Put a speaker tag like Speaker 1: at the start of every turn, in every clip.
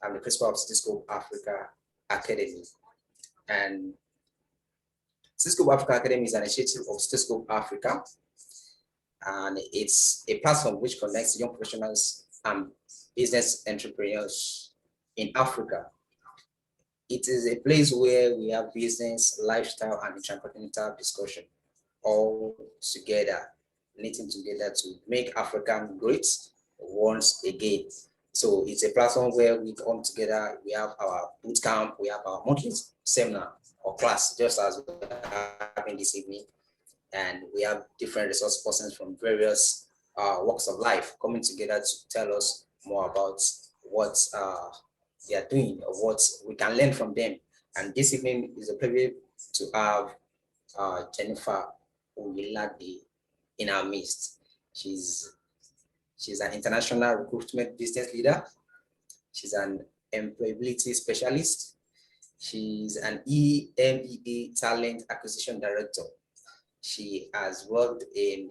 Speaker 1: I'm the principal of Cisco Africa Academy, and Cisco Africa Academy is an initiative of Cisco Africa, and it's a platform which connects young professionals and business entrepreneurs in Africa. It is a place where we have business, lifestyle, and intercontinental discussion all together, knitting together to make Africa great once again. So it's a platform where we come together, we have our boot camp, we have our monthly seminar or class, just as we're having this evening. And we have different resource persons from various walks of life coming together to tell us more about what they are doing or what we can learn from them. And this evening is a privilege to have Jennifer Oyelade in our midst. She's an international recruitment business leader. She's an employability specialist. She's an EMEA Talent Acquisition Director. She has worked in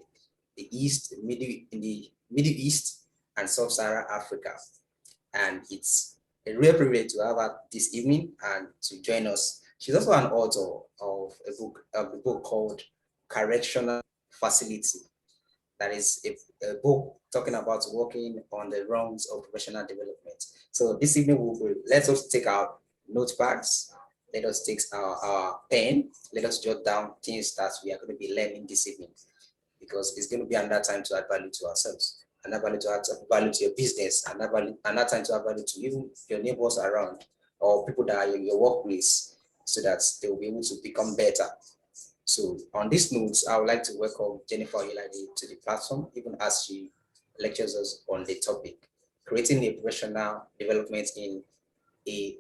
Speaker 1: the Middle East and Sub-Saharan Africa. And it's a real privilege to have her this evening and to join us. She's also an author of a book called Careerectional Facility. That is a book talking about working on the rungs of professional development. So this evening, let us take our notepads, let us take our pen, let us jot down things that we are going to be learning this evening, because it's going to be another time to add value to ourselves, another value to add value to your business, another time to add value to even your neighbors around or people that are in your workplace, so that they will be able to become better. So on these notes, I would like to welcome Jennifer Oyelade to the platform, even as she lectures us on the topic, creating a professional development in a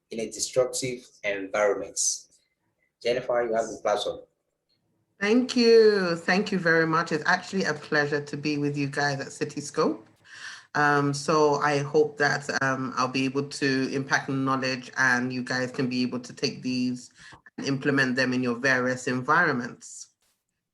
Speaker 1: disruptive environment. Jennifer, you have the platform.
Speaker 2: Thank you. Thank you very much. It's actually a pleasure to be with you guys at Cityscope. So I hope that I'll be able to impact knowledge and you guys can be able to take these and implement them in your various environments.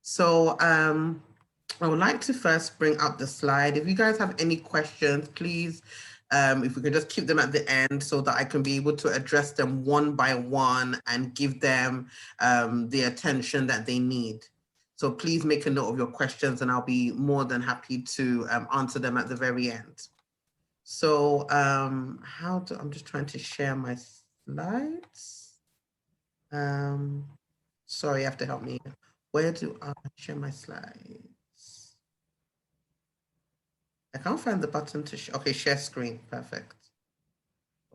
Speaker 2: So I would like to first bring up the slide. If you guys have any questions, please, if we could just keep them at the end so that I can be able to address them one by one and give them the attention that they need. So please make a note of your questions and I'll be more than happy to answer them at the very end. So I'm just trying to share my slides. Sorry, you have to help me. Where do I share my slides? I can't find the button to share. Okay, share screen, perfect.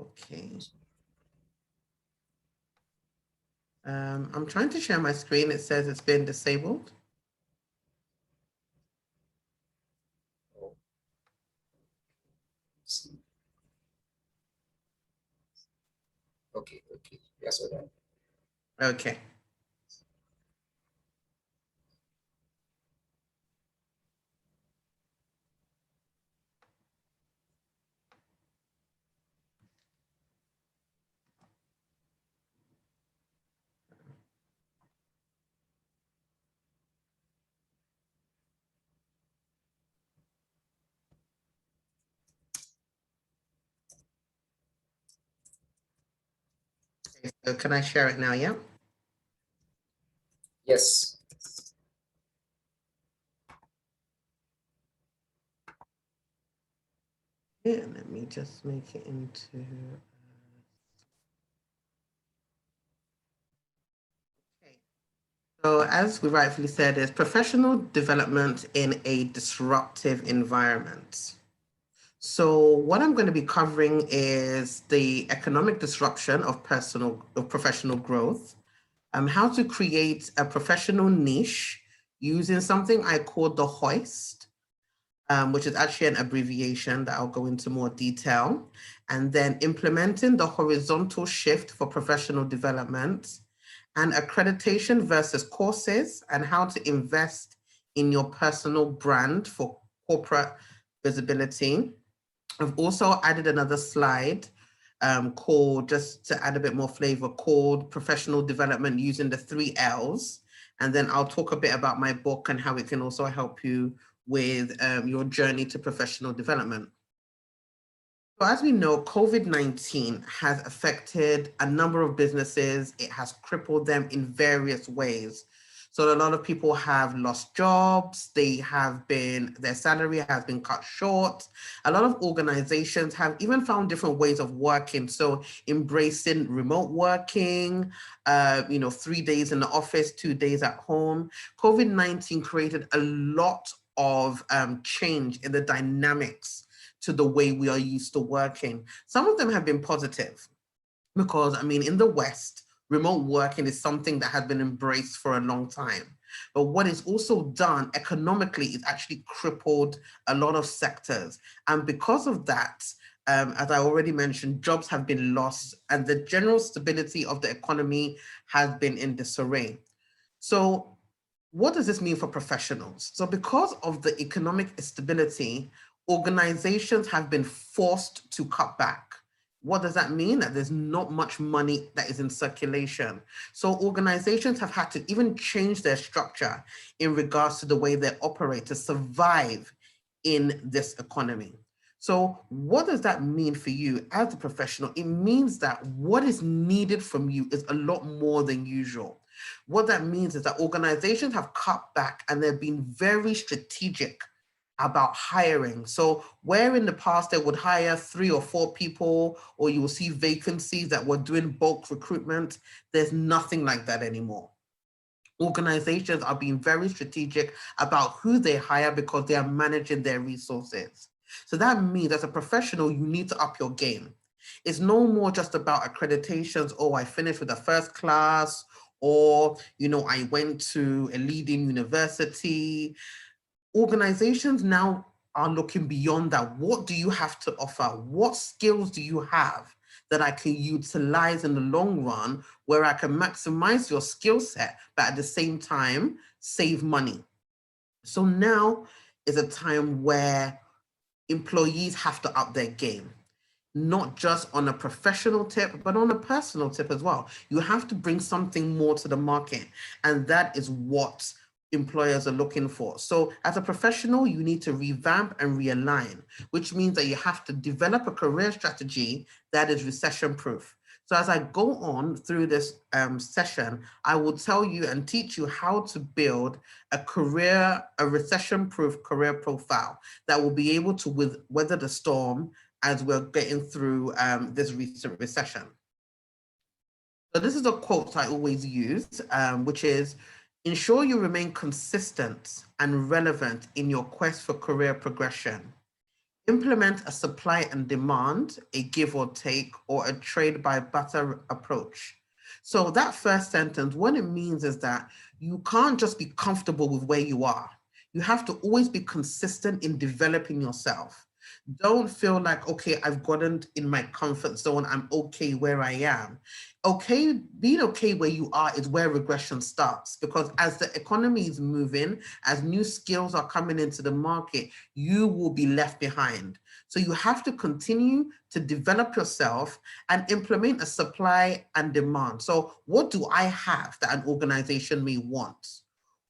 Speaker 2: Okay. I'm trying to share my screen. It says it's been disabled.
Speaker 1: Okay, yes, we're done.
Speaker 2: Okay. So can I share it now, yeah?
Speaker 1: Yes.
Speaker 2: Yeah, let me just make it into... Okay. So as we rightfully said, is professional development in a disruptive environment. So what I'm going to be covering is the economic disruption of professional growth, how to create a professional niche using something I call the hoist, which is actually an abbreviation that I'll go into more detail, and then implementing the horizontal shift for professional development, and accreditation versus courses, and how to invest in your personal brand for corporate visibility, I've also added another slide called, just to add a bit more flavor, called Professional Development Using the 3 L's. And then I'll talk a bit about my book and how it can also help you with your journey to professional development. So as we know, COVID-19 has affected a number of businesses. It has crippled them in various ways. So a lot of people have lost jobs. Their salary has been cut short. A lot of organizations have even found different ways of working. So embracing remote working, 3 days in the office, 2 days at home. COVID-19 created a lot of change in the dynamics to the way we are used to working. Some of them have been positive because, in the West, remote working is something that has been embraced for a long time. But what it's also done economically is actually crippled a lot of sectors. And because of that, as I already mentioned, jobs have been lost and the general stability of the economy has been in disarray. So what does this mean for professionals? So because of the economic instability, organizations have been forced to cut back. What does that mean? That there's not much money that is in circulation. So organizations have had to even change their structure in regards to the way they operate to survive in this economy. So what does that mean for you as a professional? It means that what is needed from you is a lot more than usual. What that means is that organizations have cut back and they've been very strategic about hiring. So where in the past they would hire 3 or 4 people, or you will see vacancies that were doing bulk recruitment, there's nothing like that anymore. Organizations are being very strategic about who they hire because they are managing their resources. So that means as a professional, you need to up your game. It's no more just about accreditations. Oh, I finished with a first class, or, I went to a leading university. Organizations now are looking beyond that. What do you have to offer? What skills do you have that I can utilize in the long run, where I can maximize your skill set, but at the same time, save money? So now is a time where employees have to up their game, not just on a professional tip, but on a personal tip as well. You have to bring something more to the market, and that is what employers are looking for. So as a professional, you need to revamp and realign, which means that you have to develop a career strategy that is recession-proof. So as I go on through this session, I will tell you and teach you how to build a recession-proof career profile that will be able to weather the storm as we're getting through this recent recession. So this is a quote I always use, which is, ensure you remain consistent and relevant in your quest for career progression. Implement a supply and demand, a give or take, or a trade by barter approach. So that first sentence, what it means is that you can't just be comfortable with where you are. You have to always be consistent in developing yourself. Don't feel like, okay, I've gotten in my comfort zone, I'm okay where I am. Being okay where you are is where regression starts, because as the economy is moving, as new skills are coming into the market, you will be left behind. So you have to continue to develop yourself and implement a supply and demand. So what do I have that an organization may want?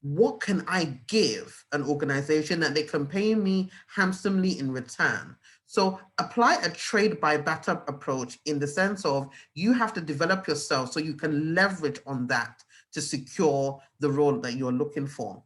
Speaker 2: What can I give an organization that they can pay me handsomely in return? So apply a trade by barter approach in the sense of you have to develop yourself so you can leverage on that to secure the role that you're looking for.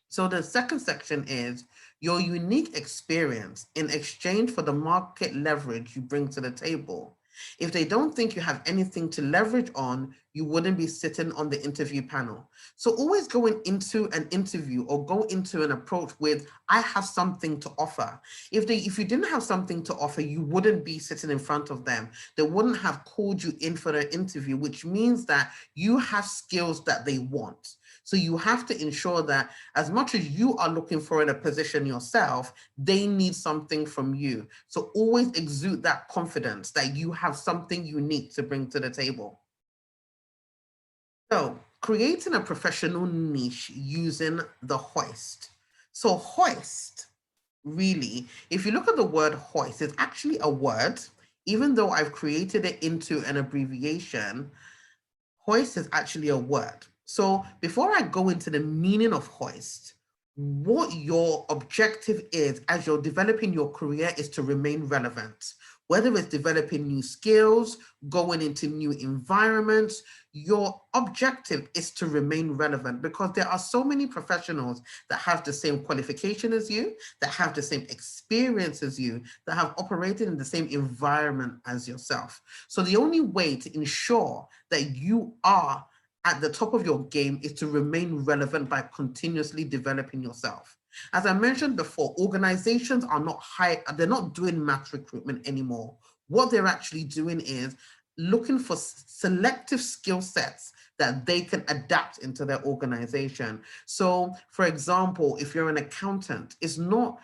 Speaker 2: So the second section is your unique experience in exchange for the market leverage you bring to the table. If they don't think you have anything to leverage on, you wouldn't be sitting on the interview panel. So always going into an interview or go into an approach with, I have something to offer. If you didn't have something to offer, you wouldn't be sitting in front of them. They wouldn't have called you in for an interview, which means that you have skills that they want. So you have to ensure that as much as you are looking for in a position yourself, they need something from you. So always exude that confidence that you have something unique to bring to the table. So creating a professional niche using the hoist. So hoist really, if you look at the word hoist, it's actually a word, even though I've created it into an abbreviation. Hoist is actually a word. So before I go into the meaning of hoist, what your objective is as you're developing your career is to remain relevant. Whether it's developing new skills, going into new environments, your objective is to remain relevant, because there are so many professionals that have the same qualification as you, that have the same experience as you, that have operated in the same environment as yourself. So the only way to ensure that you are at the top of your game is to remain relevant by continuously developing yourself. As I mentioned before, organizations are they're not doing mass recruitment anymore. What they're actually doing is looking for selective skill sets that they can adapt into their organization. So for example, if you're an accountant, it's not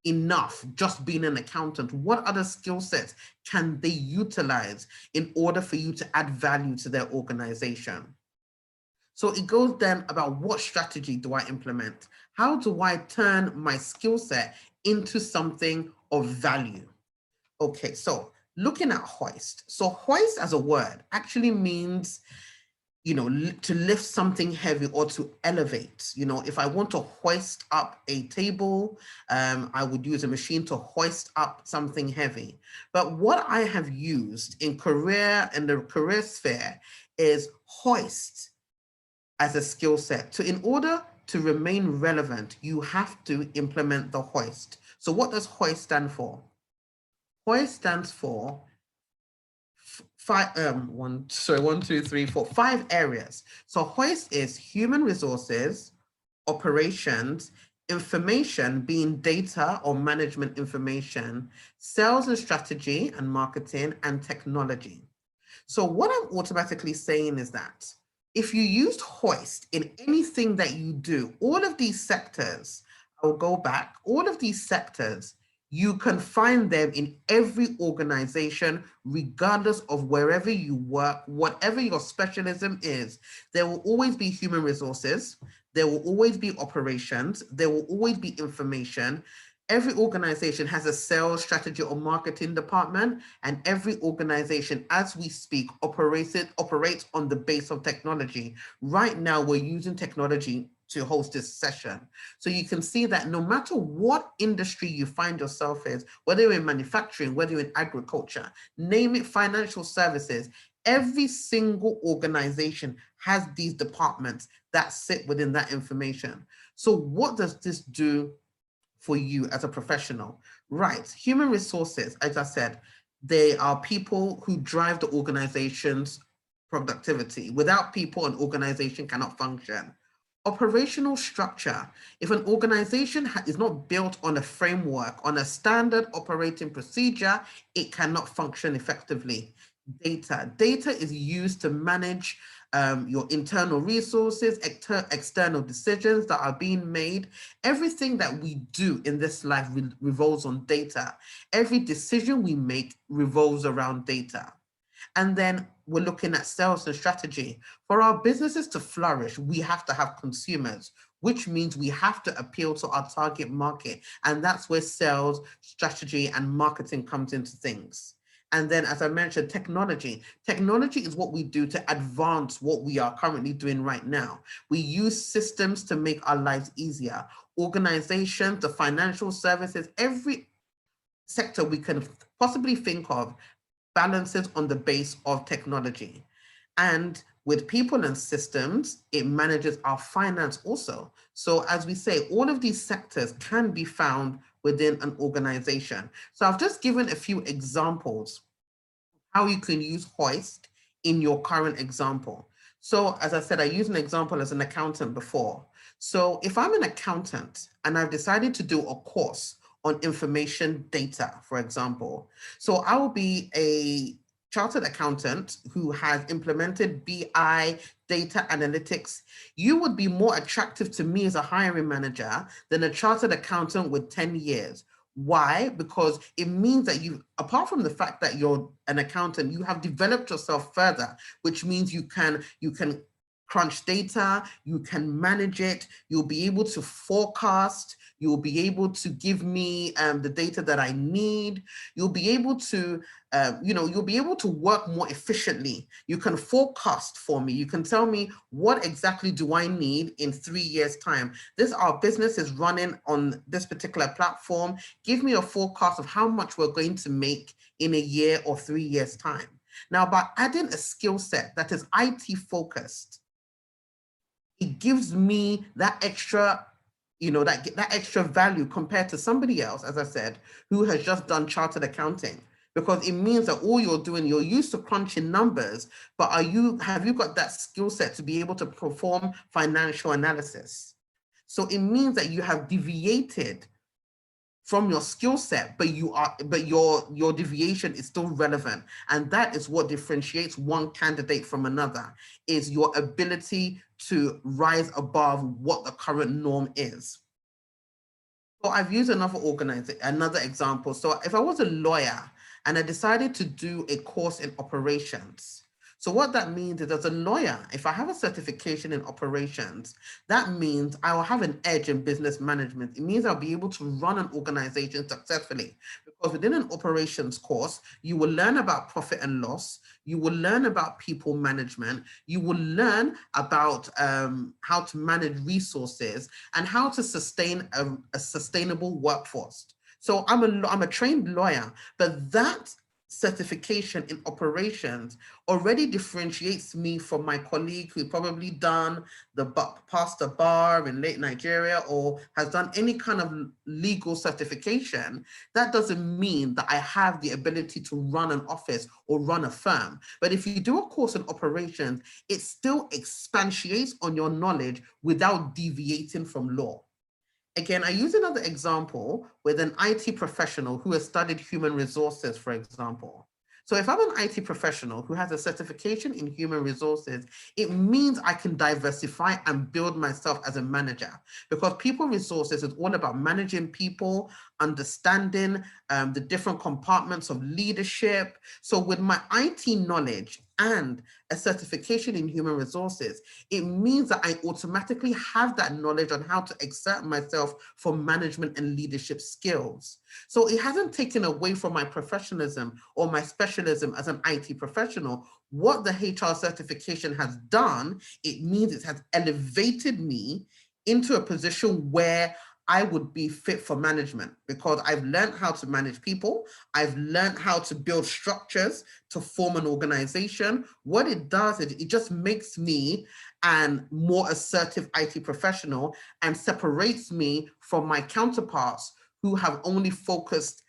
Speaker 2: enough just being an accountant. What other skill sets can they utilize in order for you to add value to their organization? So it goes then about, what strategy do I implement? How do I turn my skill set into something of value? Okay, so looking at hoist. So hoist as a word actually means, to lift something heavy or to elevate. If I want to hoist up a table, I would use a machine to hoist up something heavy. But what I have used in the career sphere is hoist as a skill set. So in order to remain relevant, you have to implement the hoist. So what does hoist stand for? Hoist stands for five areas. So hoist is human resources, operations, information being data or management information, sales and strategy and marketing, and technology. So what I'm automatically saying is that if you used hoist in anything that you do, all of these sectors, I'll go back, all of these sectors, you can find them in every organization, regardless of wherever you work, whatever your specialism is. There will always be human resources, there will always be operations, there will always be information. Every organization has a sales, strategy, or marketing department, and every organization, as we speak, operates on the base of technology. Right now, we're using technology to host this session. So you can see that no matter what industry you find yourself in, whether you're in manufacturing, whether you're in agriculture, name it, financial services, every single organization has these departments that sit within that information. So what does this do for you as a professional? Right, human resources, as I said, they are people who drive the organization's productivity. Without people, an organization cannot function. Operational structure. If an organization is not built on a framework, on a standard operating procedure, it cannot function effectively. Data. Data is used to manage your internal resources, external decisions that are being made. Everything that we do in this life revolves on data. Every decision we make revolves around data. And then we're looking at sales and strategy. For our businesses to flourish, we have to have consumers, which means we have to appeal to our target market. And that's where sales, strategy, and marketing comes into things. And then, as I mentioned, technology. Technology is what we do to advance what we are currently doing right now. We use systems to make our lives easier. Organizations, the financial services, every sector we can possibly think of balances on the base of technology. And with people and systems, it manages our finance also. So as we say, all of these sectors can be found within an organization. So I've just given a few examples how you can use hoist in your current example. So as I said, I used an example as an accountant before. So if I'm an accountant and I've decided to do a course on information data, for example, so I will be a chartered accountant who has implemented BI, data analytics. You would be more attractive to me as a hiring manager than a chartered accountant with 10 years. Why? Because it means that you, apart from the fact that you're an accountant, you have developed yourself further, which means you can crunch data, you can manage it, you'll be able to forecast, you'll be able to give me the data that I need, you'll be able to, you'll be able to work more efficiently. You can forecast for me, you can tell me what exactly do I need in 3 years' time. Our business is running on this particular platform. Give me a forecast of how much we're going to make in a year or 3 years' time. Now, by adding a skill set that is IT focused, it gives me that extra, that extra value compared to somebody else, as I said, who has just done chartered accounting, because it means that all you're doing, you're used to crunching numbers, but have you got that skill set to be able to perform financial analysis? So it means that you have deviated from your skill set, but your deviation is still relevant. And that is what differentiates one candidate from another, is your ability to rise above what the current norm is. So I've used another example. So if I was a lawyer and I decided to do a course in operations, so what that means is, as a lawyer, if I have a certification in operations, that means I will have an edge in business management. It means I'll be able to run an organization successfully, because within an operations course, you will learn about profit and loss, you will learn about people management, you will learn about how to manage resources and how to sustain a sustainable workforce. So I'm a trained lawyer, but that certification in operations already differentiates me from my colleague who's probably passed the bar in late Nigeria or has done any kind of legal certification. That doesn't mean that I have the ability to run an office or run a firm. But if you do a course in operations, it still expatiates on your knowledge without deviating from law. Again, I use another example with an IT professional who has studied human resources, for example. So if I'm an IT professional who has a certification in human resources, it means I can diversify and build myself as a manager, because people resources is all about managing people, understanding the different compartments of leadership. So with my IT knowledge and a certification in human resources, it means that I automatically have that knowledge on how to exert myself for management and leadership skills. So it hasn't taken away from my professionalism or my specialism as an IT professional. What the HR certification has done, it means it has elevated me into a position where I would be fit for management, because I've learned how to manage people. I've learned how to build structures to form an organization. What it does is it just makes me a more assertive IT professional and separates me from my counterparts who have only focused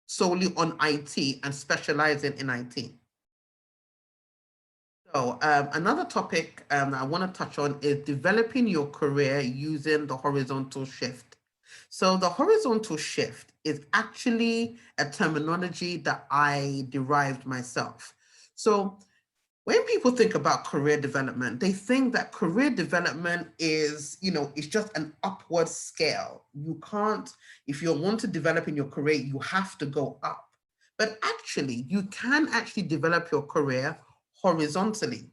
Speaker 2: solely on IT and specializing in IT. So another topic that I want to touch on is developing your career using the horizontal shift. So the horizontal shift is actually a terminology that I derived myself. So when people think about career development, they think that career development is, it's just an upward scale. You can't, if you want to develop in your career, you have to go up. But actually, you can actually develop your career horizontally.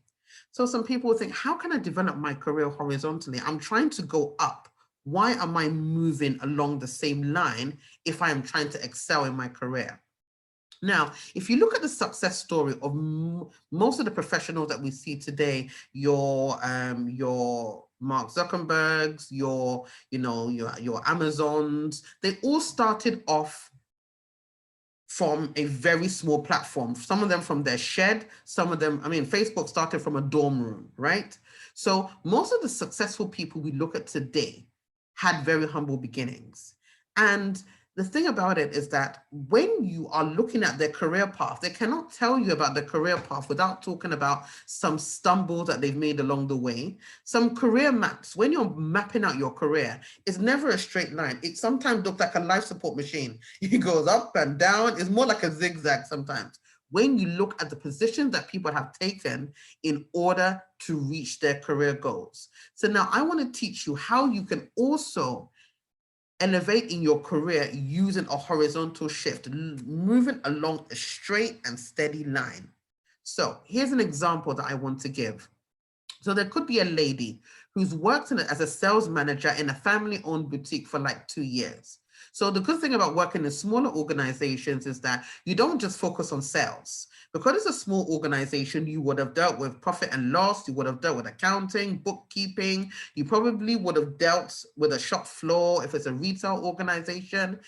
Speaker 2: So some people think, how can I develop my career horizontally? I'm trying to go up. Why am I moving along the same line if I am trying to excel in my career? Now, if you look at the success story of most of the professionals that we see today, your Mark Zuckerbergs, your Amazons, they all started off from a very small platform. Some of them from their shed, some of them, Facebook started from a dorm room, right? So most of the successful people we look at today had very humble beginnings. And the thing about it is that when you are looking at their career path, they cannot tell you about the career path without talking about some stumbles that they've made along the way. Some career maps, when you're mapping out your career, it's never a straight line. It sometimes looks like a life support machine. It goes up and down. It's more like a zigzag sometimes. When you look at the positions that people have taken in order to reach their career goals. So now I want to teach you how you can also elevate in your career using a horizontal shift, moving along a straight and steady line. So here's an example that I want to give. So there could be a lady who's worked as a sales manager in a family-owned boutique for like 2 years. So the good thing about working in smaller organizations is that you don't just focus on sales. Because it's a small organization, you would have dealt with profit and loss, you would have dealt with accounting, bookkeeping, you probably would have dealt with a shop floor if it's a retail organization.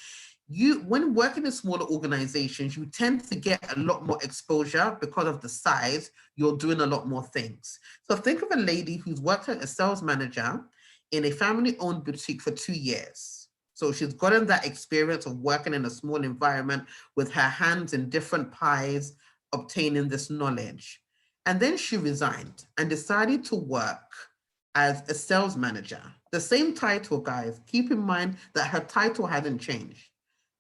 Speaker 2: When working in smaller organizations, you tend to get a lot more exposure because of the size. You're doing a lot more things. So think of a lady who's worked as a sales manager in a family-owned boutique for 2 years. So she's gotten that experience of working in a small environment with her hands in different pies, obtaining this knowledge. And then she resigned and decided to work as a sales manager. The same title, guys. Keep in mind that her title hasn't changed.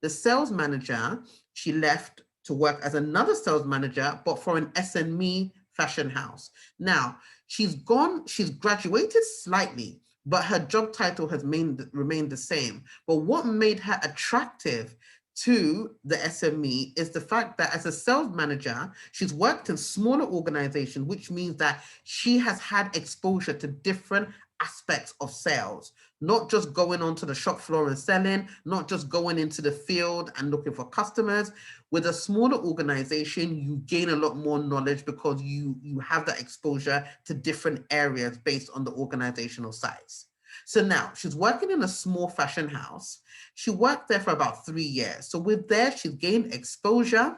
Speaker 2: The sales manager, she left to work as another sales manager, but for an SME fashion house. Now, she's graduated slightly, but her job title has remained the same. But what made her attractive to the SME is the fact that as a sales manager, she's worked in smaller organizations, which means that she has had exposure to different aspects of sales, not just going onto the shop floor and selling, not just going into the field and looking for customers. With a smaller organization, you gain a lot more knowledge because you have that exposure to different areas based on the organizational size. So now she's working in a small fashion house. She worked there for about 3 years. So with there, she's gained exposure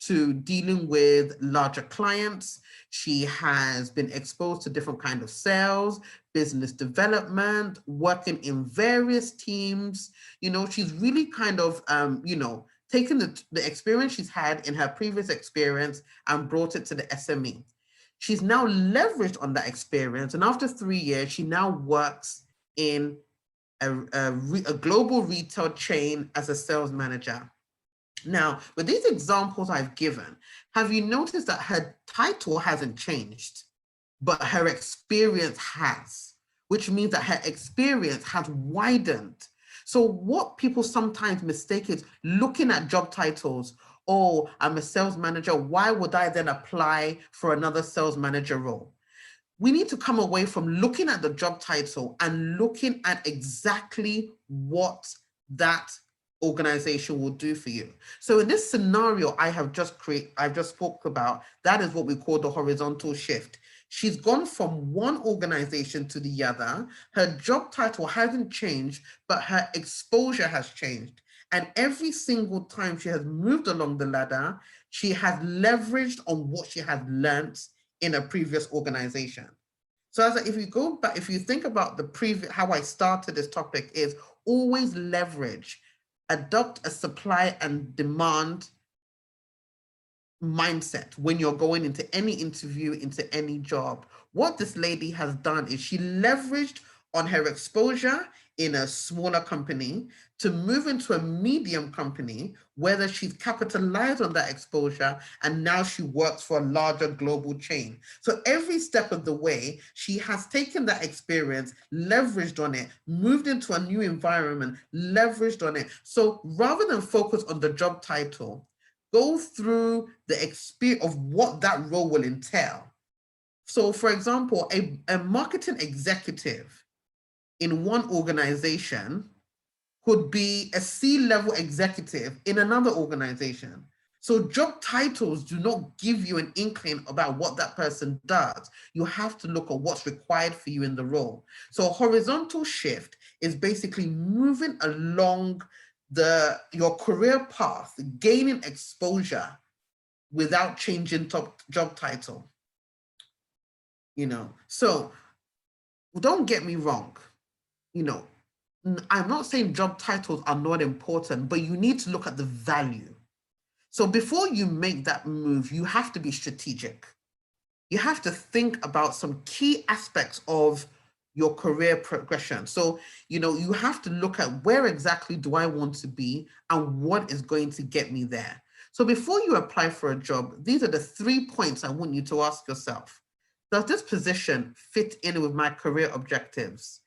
Speaker 2: to dealing with larger clients. She has been exposed to different kinds of sales, business development, working in various teams. She's really kind of, taken the experience she's had in her previous experience and brought it to the SME. She's now leveraged on that experience. And after 3 years, she now works in a global retail chain as a sales manager. Now, with these examples I've given, have you noticed that her title hasn't changed, but her experience has, which means that her experience has widened. So what people sometimes mistake is looking at job titles. Oh, I'm a sales manager. Why would I then apply for another sales manager role? We need to come away from looking at the job title and looking at exactly what that organization will do for you. So in this scenario I've just spoke about, that is what we call the horizontal shift. She's gone from one organization to the other. Her job title hasn't changed, but her exposure has changed. And every single time she has moved along the ladder, she has leveraged on what she has learned in a previous organization. So if you go back, if you think about how I started this topic is always leverage, adopt a supply and demand mindset when you're going into any interview, into any job. What this lady has done is she leveraged on her exposure in a smaller company to move into a medium company, whether she's capitalized on that exposure and now she works for a larger global chain. So every step of the way, she has taken that experience, leveraged on it, moved into a new environment, leveraged on it. So rather than focus on the job title, go through the experience of what that role will entail. So for example, a marketing executive in one organization could be a C-level executive in another organization. So job titles do not give you an inkling about what that person does. You have to look at what's required for you in the role. So a horizontal shift is basically moving along your career path, gaining exposure without changing job title. So don't get me wrong. I'm not saying job titles are not important, but you need to look at the value. So before you make that move, you have to be strategic. You have to think about some key aspects of your career progression. So, you have to look at where exactly do I want to be and what is going to get me there. So before you apply for a job, these are the 3 points I want you to ask yourself. Does this position fit in with my career objectives?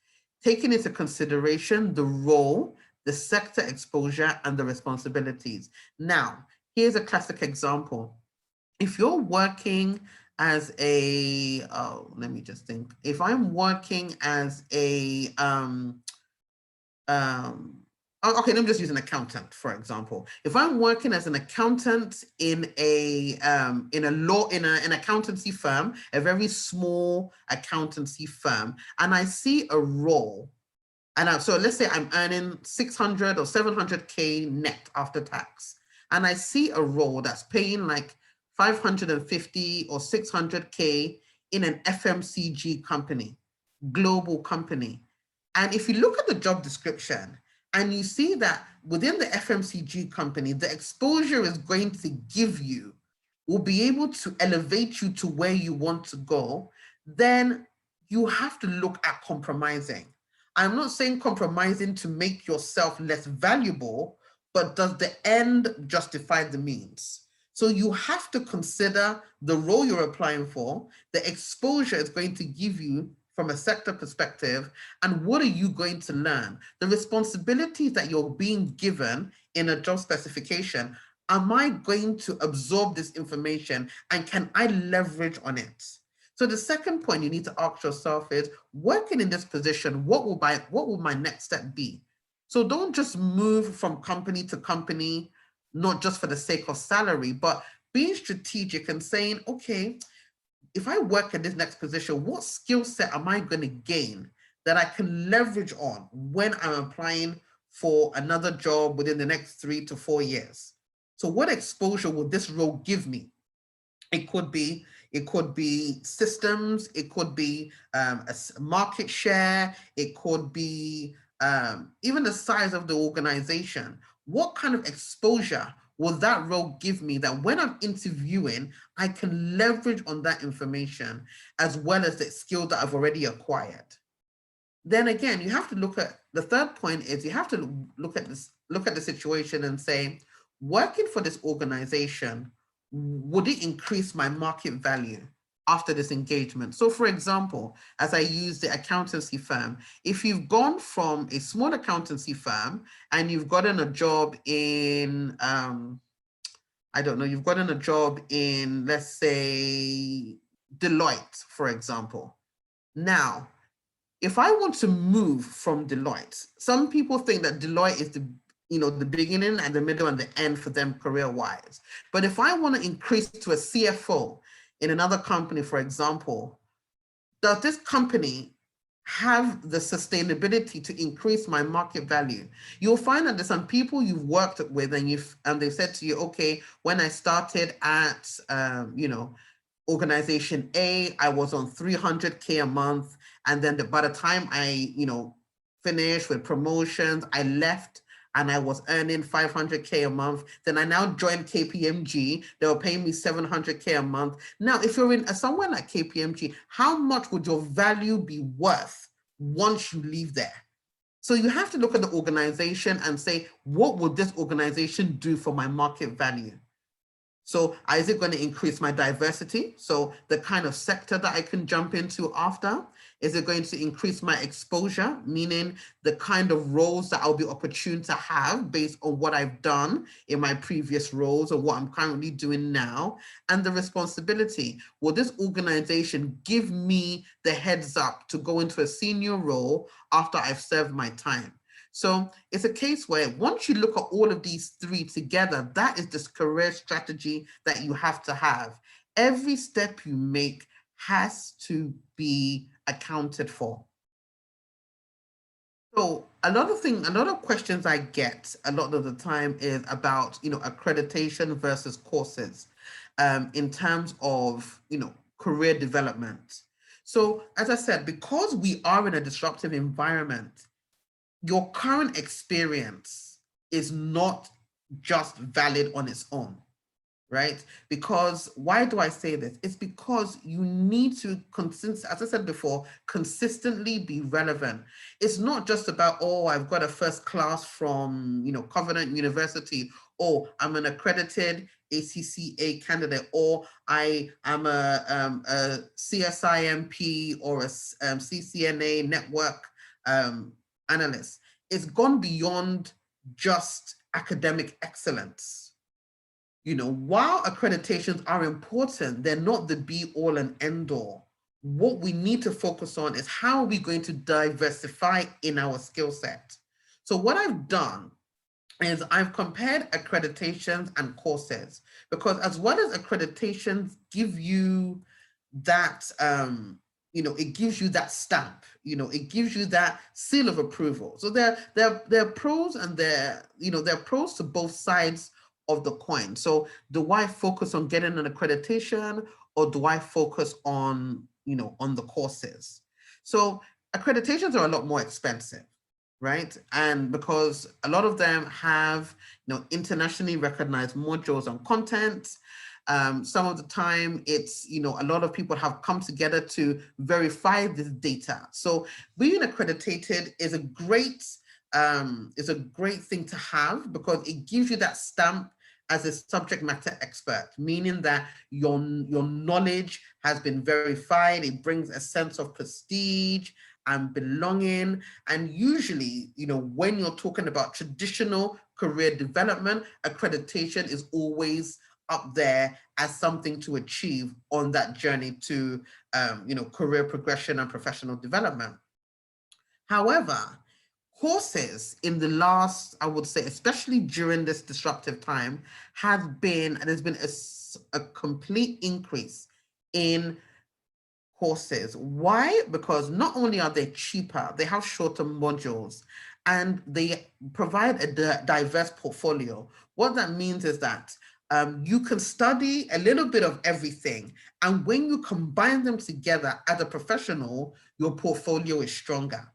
Speaker 2: Taking into consideration the role, the sector exposure, and the responsibilities. Now, here's a classic example. If you're working as a, oh, let me just think. If I'm working as a, okay, let me just use an accountant, for example. If I'm working as an accountant in an accountancy firm, a very small accountancy firm, and I see a role, and so let's say I'm earning 600 or 700K net after tax, and I see a role that's paying like 550 or 600K in an FMCG company, global company. And if you look at the job description and you see that within the FMCG company, the exposure is going to give you, will be able to elevate you to where you want to go, then you have to look at compromising. I'm not saying compromising to make yourself less valuable, but does the end justify the means? So you have to consider the role you're applying for, the exposure it's going to give you from a sector perspective, and what are you going to learn? The responsibilities that you're being given in a job specification, am I going to absorb this information and can I leverage on it? So the second point you need to ask yourself is, working in this position, what will my next step be? So don't just move from company to company, not just for the sake of salary, but being strategic and saying, okay, if I work in this next position, what skill set am I going to gain that I can leverage on when I'm applying for another job within the next 3 to 4 years? So what exposure will this role give me? It could be systems, it could be a market share, it could be even the size of the organization. What kind of exposure will that role give me that when I'm interviewing, I can leverage on that information as well as the skill that I've already acquired? Then again, you have to look at, the third point is you have to look at the situation and say, working for this organization, would it increase my market value after this engagement? So for example, as I use the accountancy firm, if you've gone from a small accountancy firm and you've gotten a job in, I don't know, you've gotten a job in, let's say, Deloitte, for example. Now, if I want to move from Deloitte, some people think that Deloitte is the beginning and the middle and the end for them career-wise. But if I want to increase to a CFO in another company, for example, does this company have the sustainability to increase my market value? You'll find that there's some people you've worked with and they've said to you, okay, when I started at, organization A, I was on 300K a month. And then by the time I, finished with promotions, I left and I was earning 500K a month. Then I now joined KPMG. They were paying me 700K a month. Now, if you're in somewhere like KPMG, how much would your value be worth once you leave there? So you have to look at the organization and say, what would this organization do for my market value? So is it going to increase my diversity? So the kind of sector that I can jump into after? Is it going to increase my exposure, meaning the kind of roles that I'll be opportune to have based on what I've done in my previous roles or what I'm currently doing now? And the responsibility, will this organization give me the heads up to go into a senior role after I've served my time? So it's a case where once you look at all of these three together, that is this career strategy that you have to have. Every step you make has to be accounted for. So a lot of questions I get a lot of the time is about, accreditation versus courses in terms of, career development. So as I said, because we are in a disruptive environment, your current experience is not just valid on its own, right? Because why do I say this? It's because you need to, as I said before, consistently be relevant. It's not just about, oh, I've got a first class from, Covenant University, or I'm an accredited ACCA candidate, or I am a CSIMP or a CCNA network analyst. It's gone beyond just academic excellence. while accreditations are important, they're not the be all and end all. What we need to focus on is how are we going to diversify in our skill set. So what I've done is I've compared accreditations and courses, because as well as accreditations give you that, it gives you that stamp, it gives you that seal of approval. So there are pros and there are pros to both sides of the coin. So do I focus on getting an accreditation, or do I focus on, on the courses? So accreditations are a lot more expensive, right? And because a lot of them have, internationally recognized modules and content. Some of the time it's, a lot of people have come together to verify this data. So being accredited is a great thing to have, because it gives you that stamp as a subject matter expert, meaning that your knowledge has been verified. It brings a sense of prestige and belonging. And usually, when you're talking about traditional career development, accreditation is always up there as something to achieve on that journey to, career progression and professional development. However, courses in the last, I would say, especially during this disruptive time, there's been a complete increase in courses. Why? Because not only are they cheaper, they have shorter modules, and they provide a diverse portfolio. What that means is that you can study a little bit of everything, and when you combine them together as a professional, your portfolio is stronger.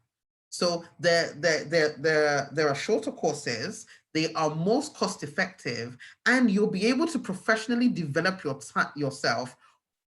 Speaker 2: So there are shorter courses, they are most cost effective, and you'll be able to professionally develop yourself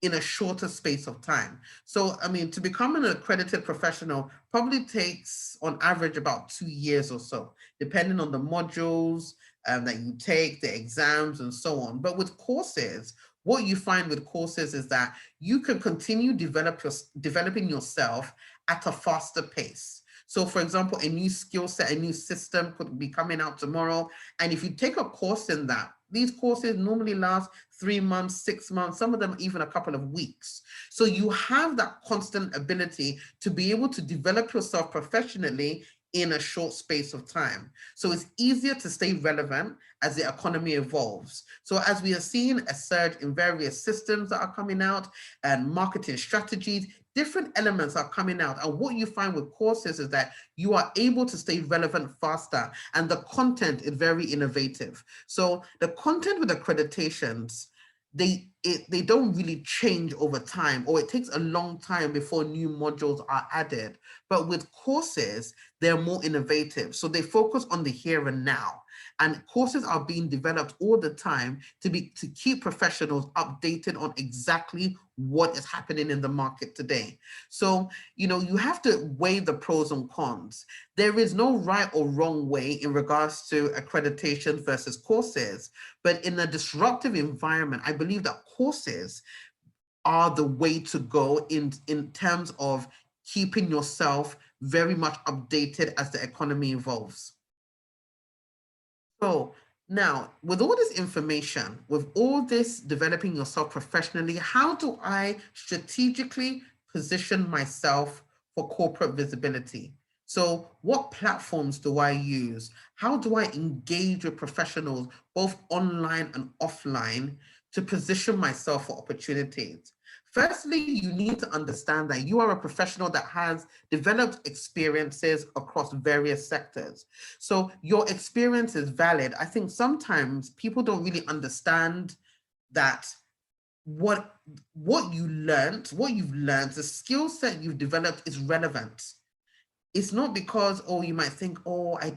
Speaker 2: in a shorter space of time. So, I mean, to become an accredited professional probably takes on average about 2 years or so, depending on the modules that you take, the exams and so on. But with courses, what you find with courses is that you can continue developing yourself at a faster pace. So for example, a new skill set, a new system could be coming out tomorrow. And if you take a course in that, these courses normally last 3 months, 6 months, some of them even a couple of weeks. So you have that constant ability to be able to develop yourself professionally in a short space of time. So it's easier to stay relevant as the economy evolves. So as we are seeing a surge in various systems that are coming out and marketing strategies, different elements are coming out. And what you find with courses is that you are able to stay relevant faster, and the content is very innovative. So the content with accreditations, they don't really change over time, or it takes a long time before new modules are added. But with courses, they're more innovative. So they focus on the here and now. And courses are being developed all the time to keep professionals updated on exactly what is happening in the market today. So, you have to weigh the pros and cons. There is no right or wrong way in regards to accreditation versus courses, but in a disruptive environment, I believe that courses are the way to go in terms of keeping yourself very much updated as the economy evolves. So now, with all this information, with all this developing yourself professionally, how do I strategically position myself for corporate visibility? So what platforms do I use? How do I engage with professionals, both online and offline, to position myself for opportunities? Firstly, you need to understand that you are a professional that has developed experiences across various sectors. So your experience is valid. I think sometimes people don't really understand that what you've learned, the skill set you've developed is relevant. It's not because, you might think, I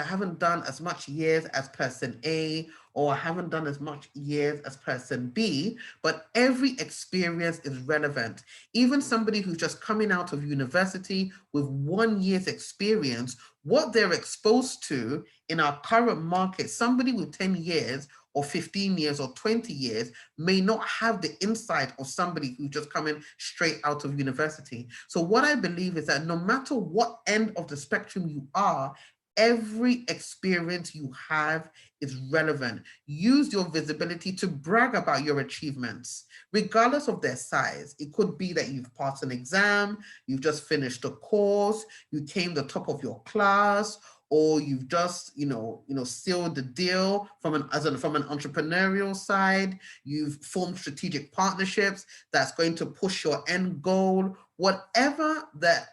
Speaker 2: haven't done as much years as person A, or I haven't done as much years as person B, but every experience is relevant. Even somebody who's just coming out of university with 1 year's experience, what they're exposed to in our current market, somebody with 10 years or 15 years or 20 years may not have the insight of somebody who's just coming straight out of university. So what I believe is that no matter what end of the spectrum you are, every experience you have is relevant. Use your visibility to brag about your achievements, regardless of their size. It could be that you've passed an exam, you've just finished a course, you came the top of your class, or you've just, sealed the deal from an entrepreneurial side. You've formed strategic partnerships that's going to push your end goal. Whatever that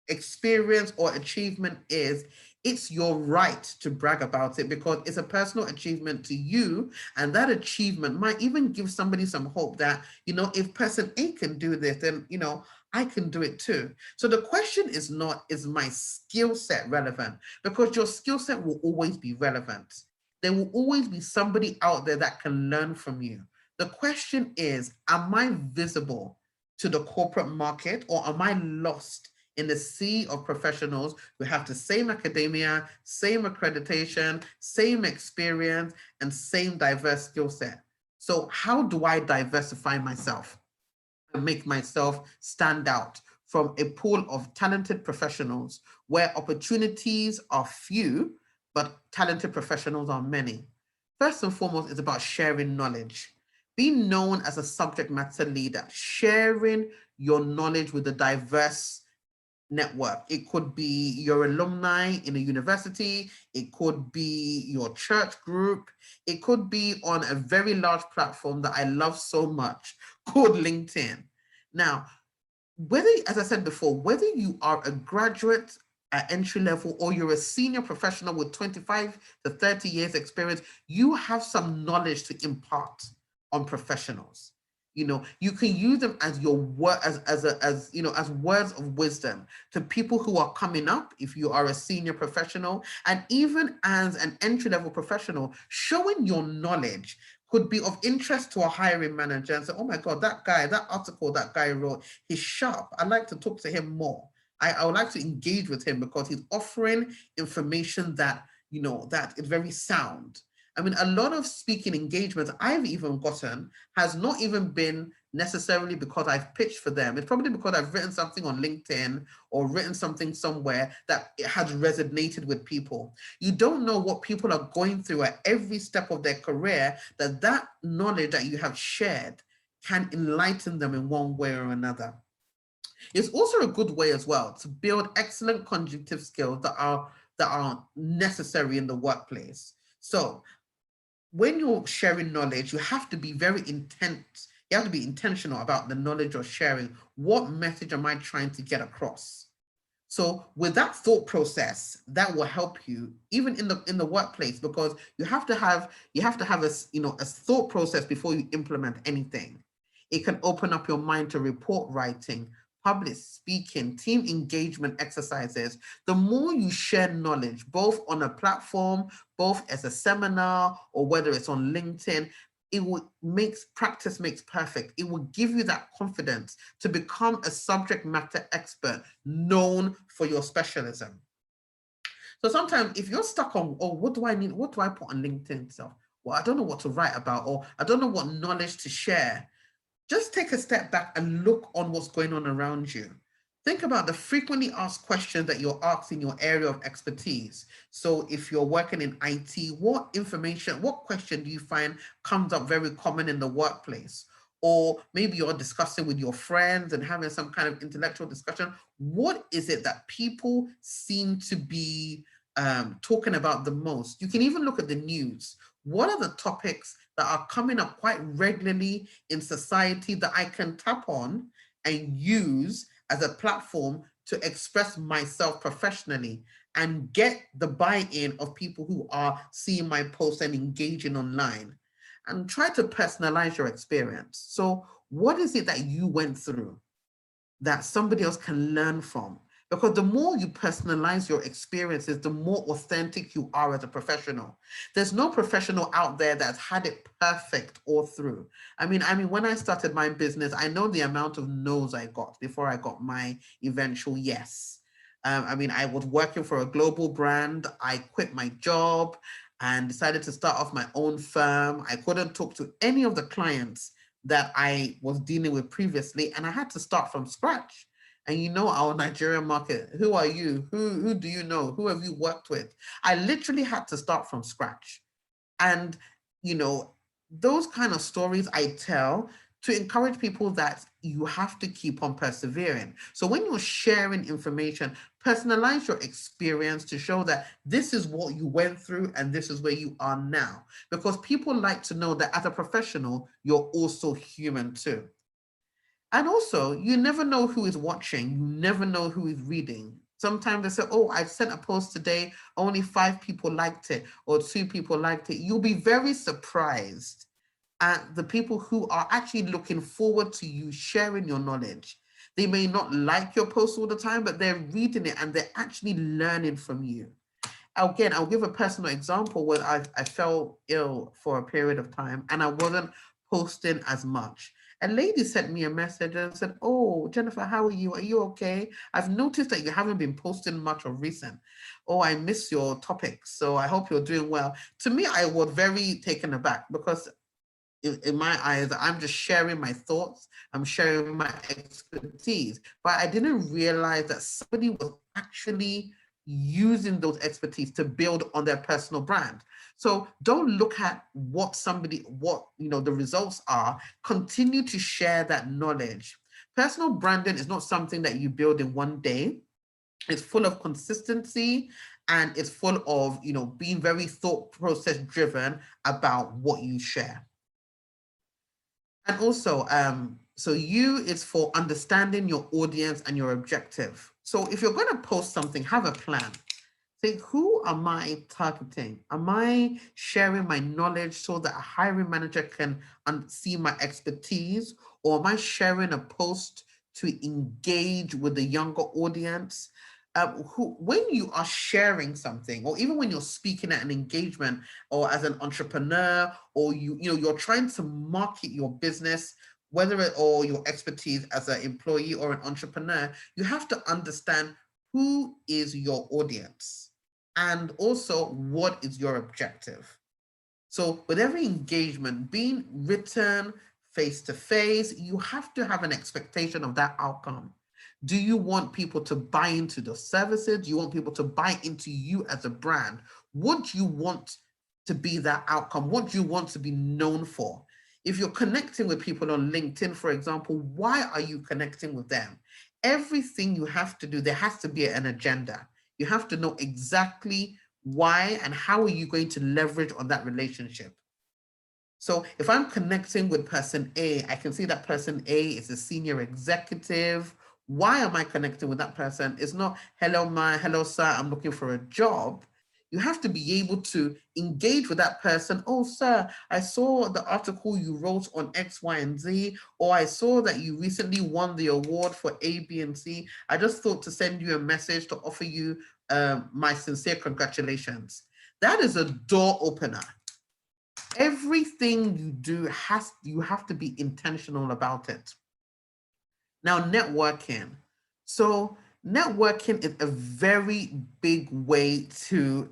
Speaker 2: experience or achievement is, it's your right to brag about it because it's a personal achievement to you. And that achievement might even give somebody some hope that, if person A can do this, then, I can do it too. So the question is not, is my skill set relevant? Because your skill set will always be relevant. There will always be somebody out there that can learn from you. The question is, am I visible to the corporate market, or am I lost in the sea of professionals who have the same academia, same accreditation, same experience, and same diverse skill set? So how do I diversify myself and make myself stand out from a pool of talented professionals where opportunities are few, but talented professionals are many? First and foremost, it's about sharing knowledge. Be known as a subject matter leader, sharing your knowledge with a diverse network. It could be your alumni in a university, it could be your church group, it could be on a very large platform that I love so much called LinkedIn. Now, whether, as I said before, whether you are a graduate at entry level or you're a senior professional with 25 to 30 years experience, you have some knowledge to impart on professionals. You can use them as your word, as words of wisdom to people who are coming up if you are a senior professional, and even as an entry-level professional, showing your knowledge could be of interest to a hiring manager and say, oh my God, that article that guy wrote, he's sharp. I'd like to talk to him more. I would like to engage with him because he's offering information that, that is very sound. I mean, a lot of speaking engagements I've even gotten has not even been necessarily because I've pitched for them. It's probably because I've written something on LinkedIn or written something somewhere that it has resonated with people. You don't know what people are going through at every step of their career, that knowledge that you have shared can enlighten them in one way or another. It's also a good way as well to build excellent conjunctive skills that are necessary in the workplace. So when you're sharing knowledge, you have to be very intense. You have to be intentional about the knowledge you're sharing. What message am I trying to get across? So with that thought process, that will help you even in the workplace, because you have to have a thought process before you implement anything. It can open up your mind to report writing, public speaking, team engagement exercises. The more you share knowledge, both on a platform, both as a seminar, or whether it's on LinkedIn, practice makes perfect. It will give you that confidence to become a subject matter expert known for your specialism. So sometimes if you're stuck on, oh, what do I put on LinkedIn? So, well, I don't know what to write about, or I don't know what knowledge to share. Just take a step back and look on what's going on around you. Think about the frequently asked questions that you're asked in your area of expertise. So if you're working in IT, what question do you find comes up very common in the workplace? Or maybe you're discussing with your friends and having some kind of intellectual discussion. What is it that people seem to be talking about the most? You can even look at the news. What are the topics that are coming up quite regularly in society that I can tap on and use as a platform to express myself professionally and get the buy-in of people who are seeing my posts and engaging online? And try to personalize your experience. So what is it that you went through that somebody else can learn from? Because the more you personalize your experiences, the more authentic you are as a professional. There's no professional out there that's had it perfect all through. I mean, when I started my business, I know the amount of no's I got before I got my eventual yes. I was working for a global brand. I quit my job and decided to start off my own firm. I couldn't talk to any of the clients that I was dealing with previously, and I had to start from scratch. And our Nigerian market, who are you? Who do you know? Who have you worked with? I literally had to start from scratch. And, you know, those kind of stories I tell to encourage people that you have to keep on persevering. So when you're sharing information, personalize your experience to show that this is what you went through and this is where you are now. Because people like to know that as a professional, you're also human too. And also, you never know who is watching. You never know who is reading. Sometimes they say, oh, I sent a post today, only 5 people liked it or 2 people liked it. You'll be very surprised at the people who are actually looking forward to you sharing your knowledge. They may not like your post all the time, but they're reading it and they're actually learning from you. Again, I'll give a personal example where I fell ill for a period of time and I wasn't posting as much. A lady sent me a message and said, oh, Jennifer, how are you? Are you okay? I've noticed that you haven't been posting much of recent. Oh, I miss your topics. So I hope you're doing well. To me, I was very taken aback because in my eyes, I'm just sharing my thoughts. I'm sharing my expertise. But I didn't realize that somebody was actually using those expertise to build on their personal brand. So don't look at what the results are. Continue to share that knowledge. Personal branding is not something that you build in one day. It's full of consistency and it's full of, being very thought process driven about what you share. And also, so U is for understanding your audience and your objective. So if you're going to post something, have a plan. Think, who am I targeting? Am I sharing my knowledge so that a hiring manager can see my expertise? Or am I sharing a post to engage with the younger audience? When you are sharing something, or even when you're speaking at an engagement or as an entrepreneur, or you're trying to market your business, or your expertise as an employee or an entrepreneur, you have to understand who is your audience and also what is your objective. So with every engagement being written face-to-face, you have to have an expectation of that outcome. Do you want people to buy into the services? Do you want people to buy into you as a brand? What do you want to be that outcome? What do you want to be known for? If you're connecting with people on LinkedIn, for example, why are you connecting with them? Everything you have to do, there has to be an agenda. You have to know exactly why and how are you going to leverage on that relationship. So if I'm connecting with person A, I can see that person A is a senior executive. Why am I connecting with that person? It's not, hello, sir, I'm looking for a job. You have to be able to engage with that person. Oh, sir, I saw the article you wrote on X, Y, and Z, or I saw that you recently won the award for A, B, and C. I just thought to send you a message to offer you my sincere congratulations. That is a door opener. Everything you do you have to be intentional about it. Now, networking. So networking is a very big way to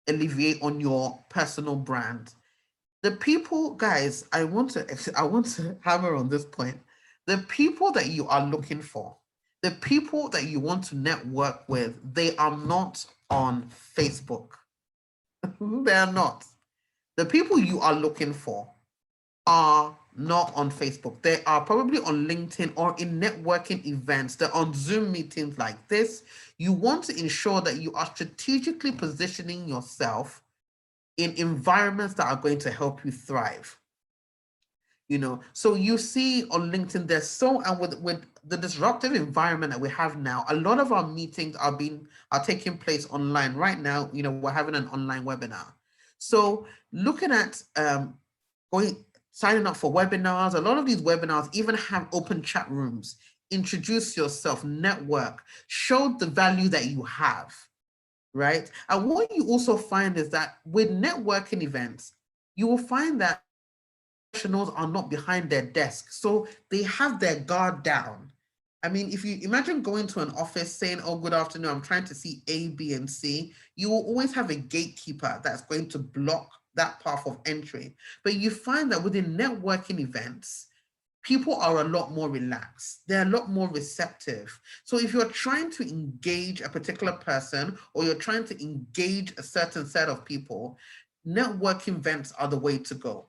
Speaker 2: alleviate on your personal brand. The people, guys, I want to hammer on this point. The people that you are looking for, the people that you want to network with, they are not on Facebook. They are not. The people you are looking for are not on Facebook. They are probably on LinkedIn or in networking events. They're on Zoom meetings like this. You want to ensure that you are strategically positioning yourself in environments that are going to help you thrive. So you see on LinkedIn, and with the disruptive environment that we have now, a lot of our meetings are taking place online. Right now, we're having an online webinar. So looking at signing up for webinars, a lot of these webinars even have open chat rooms. Introduce yourself, network, show the value that you have, right? And what you also find is that with networking events, you will find that professionals are not behind their desk. So they have their guard down. I mean, if you imagine going to an office saying, oh, good afternoon, I'm trying to see A, B, and C, you will always have a gatekeeper that's going to block that path of entry. But you find that within networking events, people are a lot more relaxed. They're a lot more receptive. So if you're trying to engage a particular person or you're trying to engage a certain set of people, networking events are the way to go.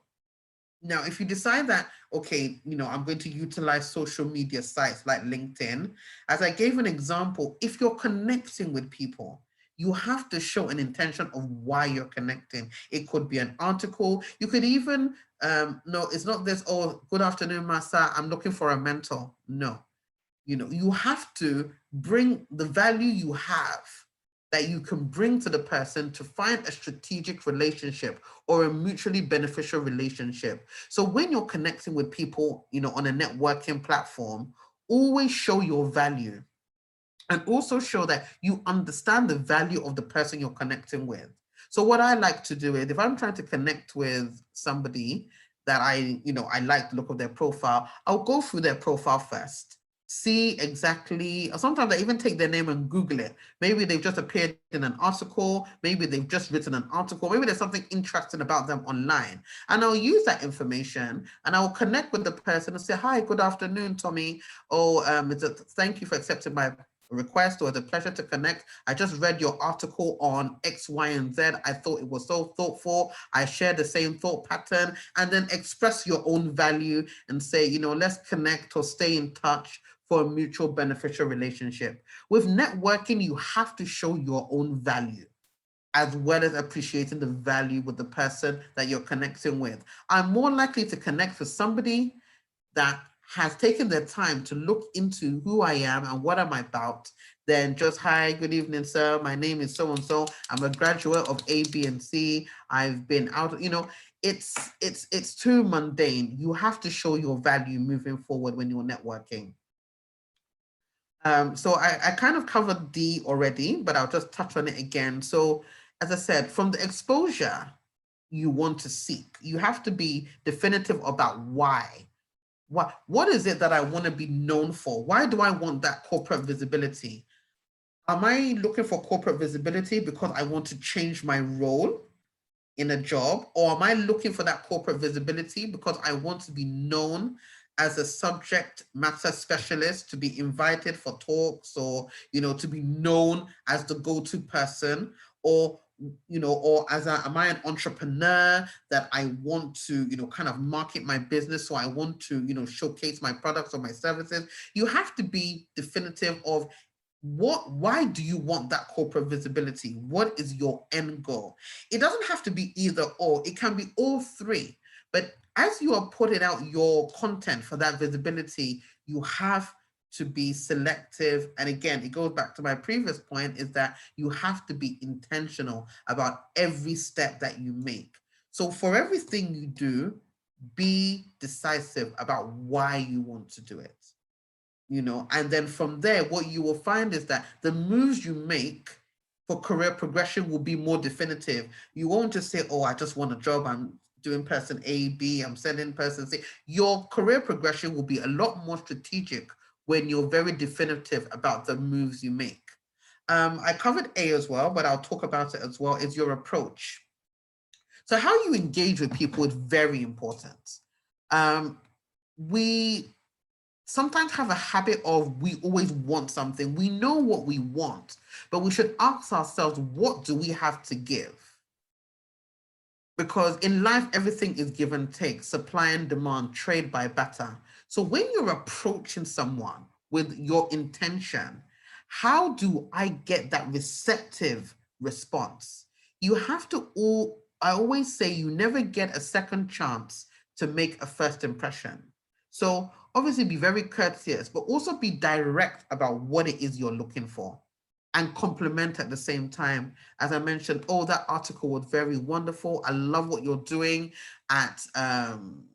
Speaker 2: Now, if you decide that, okay, I'm going to utilize social media sites like LinkedIn, as I gave an example, if you're connecting with people, you have to show an intention of why you're connecting. It could be an article. You could even, no, it's not this, oh, good afternoon, Masa, I'm looking for a mentor. No, you have to bring the value you have that you can bring to the person to find a strategic relationship or a mutually beneficial relationship. So when you're connecting with people, on a networking platform, always show your value and also show that you understand the value of the person you're connecting with. So what I like to do is if I'm trying to connect with somebody that I like the look of their profile, I'll go through their profile first. See exactly, sometimes I even take their name and Google it. Maybe they've just appeared in an article, maybe they've just written an article, maybe there's something interesting about them online. And I'll use that information and I'll connect with the person and say, hi, good afternoon, Tommy. Oh, thank you for accepting my request, or the pleasure to connect. I just read your article on X, Y, and Z. I thought it was so thoughtful. I share the same thought pattern, and then express your own value and say, let's connect or stay in touch for a mutual beneficial relationship. With networking, you have to show your own value as well as appreciating the value with the person that you're connecting with. I'm more likely to connect with somebody that has taken their time to look into who I am and what I'm about than just, hi, good evening, sir. My name is so-and-so. I'm a graduate of A, B, and C. I've been out, it's too mundane. You have to show your value moving forward when you're networking. So I kind of covered D already, but I'll just touch on it again. So as I said, from the exposure you want to seek, you have to be definitive about why. What is it that I want to be known for? Why do I want that corporate visibility? Am I looking for corporate visibility because I want to change my role in a job? Or am I looking for that corporate visibility because I want to be known as a subject matter specialist, to be invited for talks, or, to be known as the go-to person? Or am I an entrepreneur that I want to, kind of market my business? So I want to, showcase my products or my services. You have to be definitive of why do you want that corporate visibility? What is your end goal? It doesn't have to be either or, it can be all three. But as you are putting out your content for that visibility, you have to be selective. And again, it goes back to my previous point, is that you have to be intentional about every step that you make. So for everything you do, be decisive about why you want to do it. And then from there, what you will find is that the moves you make for career progression will be more definitive. You won't just say, oh, I just want a job, I'm doing person A, B, I'm sending person C. Your career progression will be a lot more strategic when you're very definitive about the moves you make. I covered A as well, but I'll talk about it as well, is your approach. So how you engage with people is very important. We sometimes have a habit of, we always want something. We know what we want, but we should ask ourselves, what do we have to give? Because in life, everything is give and take, supply and demand, trade by barter. So when you're approaching someone with your intention, how do I get that receptive response? You have to I always say, you never get a second chance to make a first impression. So obviously be very courteous, but also be direct about what it is you're looking for, and compliment at the same time. As I mentioned, oh, that article was very wonderful. I love what you're doing at,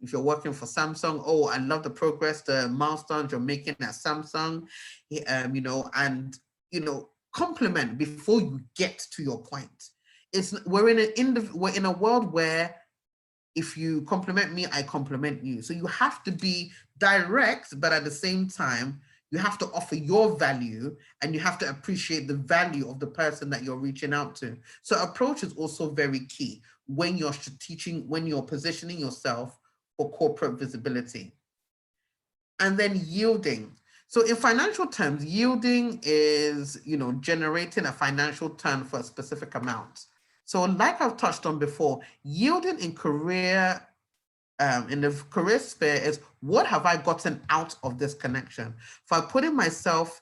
Speaker 2: if you're working for Samsung, oh, I love the progress, the milestones you're making at Samsung, and, compliment before you get to your point. We're in a world where if you compliment me, I compliment you. So you have to be direct, but at the same time, you have to offer your value, and you have to appreciate the value of the person that you're reaching out to. So approach is also very key when you're positioning yourself for corporate visibility. And then yielding. So in financial terms, yielding is, generating a financial turn for a specific amount. So like I've touched on before, yielding in the career sphere is, what have I gotten out of this connection? If I'm putting myself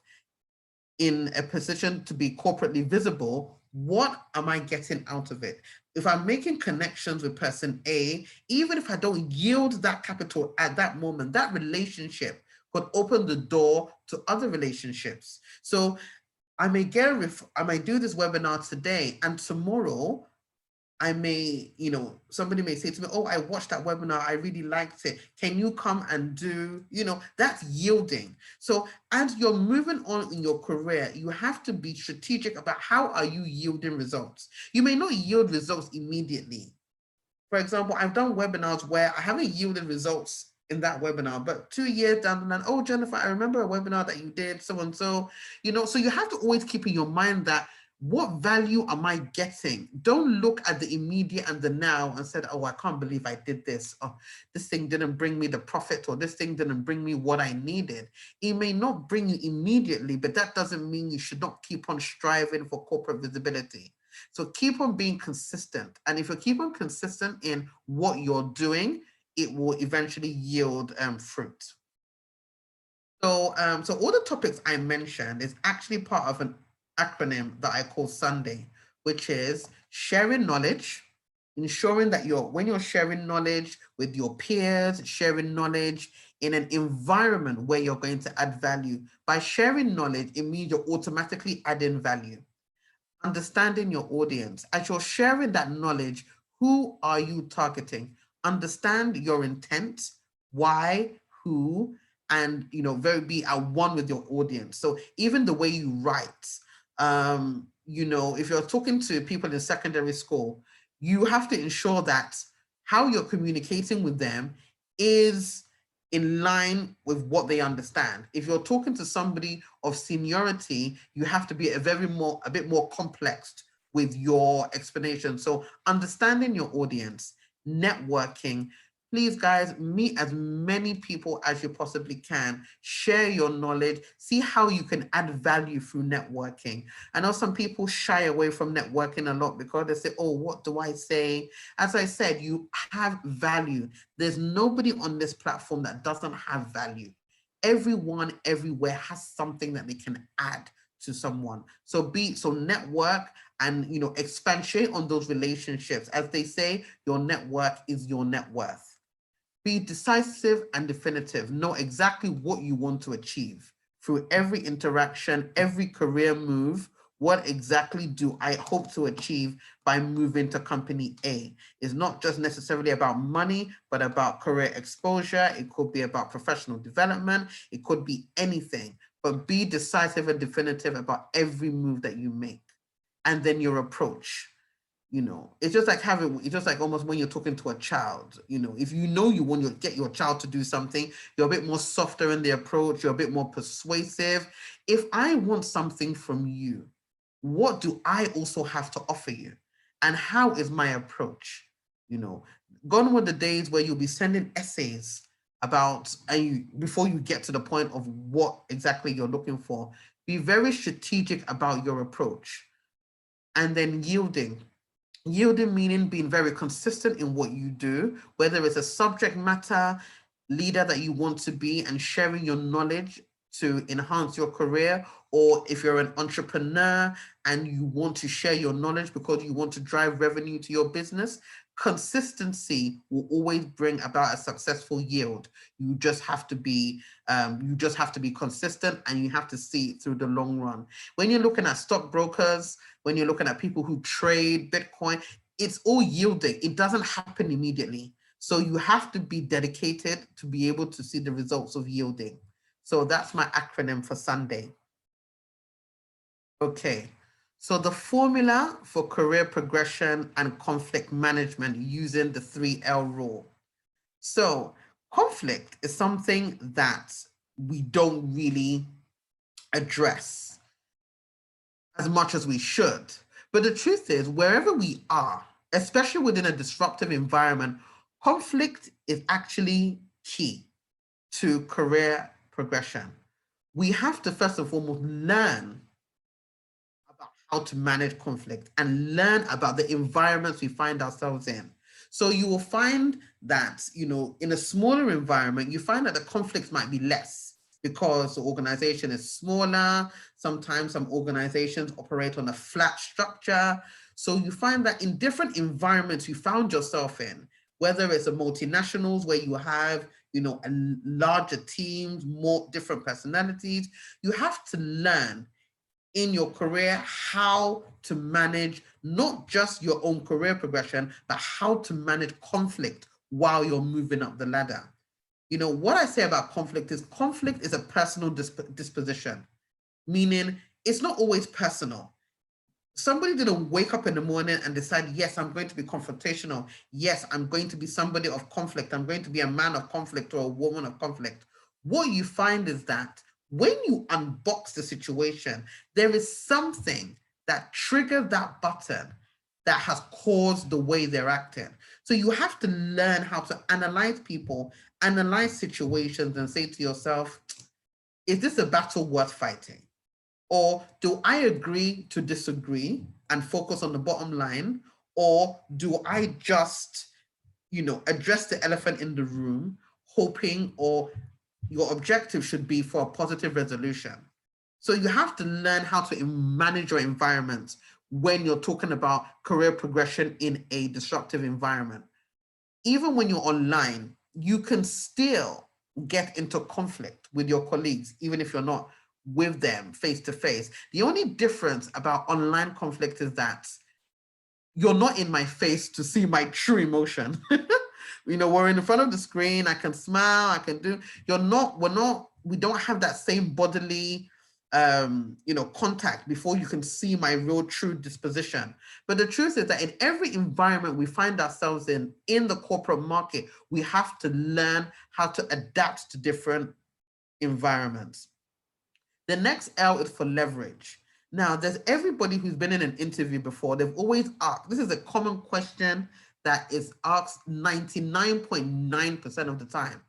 Speaker 2: in a position to be corporately visible, what am I getting out of it? If I'm making connections with person A, even if I don't yield that capital at that moment, that relationship could open the door to other relationships. So I may do this webinar today, and tomorrow I may, somebody may say to me, oh, I watched that webinar, I really liked it. Can you come and do, that's yielding. So as you're moving on in your career, you have to be strategic about how are you yielding results. You may not yield results immediately. For example, I've done webinars where I haven't yielded results in that webinar, but 2 years down the line, oh, Jennifer, I remember a webinar that you did, so and so, so you have to always keep in your mind that, what value am I getting? Don't look at the immediate and the now and said, oh, I can't believe I did this. Oh, this thing didn't bring me the profit, or this thing didn't bring me what I needed. It may not bring you immediately, but that doesn't mean you should not keep on striving for corporate visibility. So keep on being consistent. And if you keep on consistent in what you're doing, it will eventually yield fruit. So, so all the topics I mentioned is actually part of an acronym that I call Sunday, which is sharing knowledge, ensuring that when you're sharing knowledge with your peers, sharing knowledge in an environment where you're going to add value. By sharing knowledge, it means you're automatically adding value. Understanding your audience. As you're sharing that knowledge, who are you targeting? Understand your intent, why, who, and be at one with your audience. So even the way you write, if you're talking to people in secondary school, you have to ensure that how you're communicating with them is in line with what they understand. If you're talking to somebody of seniority, you have to be a bit more complex with your explanation. So understanding your audience, networking. Please, guys, meet as many people as you possibly can. Share your knowledge. See how you can add value through networking. I know some people shy away from networking a lot because they say, oh, what do I say? As I said, you have value. There's nobody on this platform that doesn't have value. Everyone everywhere has something that they can add to someone. So network and expatiate on those relationships. As they say, your network is your net worth. Be decisive and definitive. Know exactly what you want to achieve through every interaction, every career move. What exactly do I hope to achieve by moving to company A? It's not just necessarily about money, but about career exposure. It could be about professional development. It could be anything, but be decisive and definitive about every move that you make. And then your approach. It's just like almost when you're talking to a child, if you want to get your child to do something, you're a bit more softer in the approach, you're a bit more persuasive. If I want something from you, what do I also have to offer you? And how is my approach? Gone were the days where you'll be sending essays about, before you get to the point of what exactly you're looking for. Be very strategic about your approach. And then yielding. Yielding meaning being very consistent in what you do, whether it's a subject matter leader that you want to be and sharing your knowledge to enhance your career, or if you're an entrepreneur and you want to share your knowledge because you want to drive revenue to your business. Consistency will always bring about a successful yield. You just have to be consistent, and you have to see it through the long run. When you're looking at stockbrokers, when you're looking at people who trade Bitcoin, it's all yielding. It doesn't happen immediately. So you have to be dedicated to be able to see the results of yielding. So that's my acronym for Sunday. Okay. So the formula for career progression and conflict management using the 3L rule. So conflict is something that we don't really address as much as we should. But the truth is, wherever we are, especially within a disruptive environment, conflict is actually key to career progression. We have to first and foremost learn about how to manage conflict and learn about the environments we find ourselves in. So you will find that, you know, in a smaller environment, you find that the conflicts might be less because the organization is smaller. Sometimes some organizations operate on a flat structure. So you find that in different environments you found yourself in, whether it's a multinationals where you have, you know, a larger teams, more different personalities, you have to learn in your career how to manage not just your own career progression, but how to manage conflict while you're moving up the ladder. You know, what I say about conflict is a personal disposition, meaning it's not always personal. Somebody didn't wake up in the morning and decide, yes, I'm going to be confrontational. Yes, I'm going to be somebody of conflict. I'm going to be a man of conflict or a woman of conflict. What you find is that when you unbox the situation, there is something that triggered that button that has caused the way they're acting. So you have to learn how to analyze people, analyze situations, and say to yourself, is this a battle worth fighting? Or do I agree to disagree and focus on the bottom line? Or do I just, you know, address the elephant in the room, hoping, or your objective should be for a positive resolution? So you have to learn how to manage your environment when you're talking about career progression in a disruptive environment. Even when you're online, you can still get into conflict with your colleagues, even if you're not with them face to face. The only difference about online conflict is that you're not in my face to see my true emotion. You know, we're in front of the screen, I can smile, I can do, we don't have that same bodily you know, contact before you can see my real true disposition. But the truth is that in every environment we find ourselves in the corporate market, we have to learn how to adapt to different environments. The next L is for leverage. Now, there's everybody who's been in an interview before, they've always asked, this is a common question that is asked 99.9% of the time.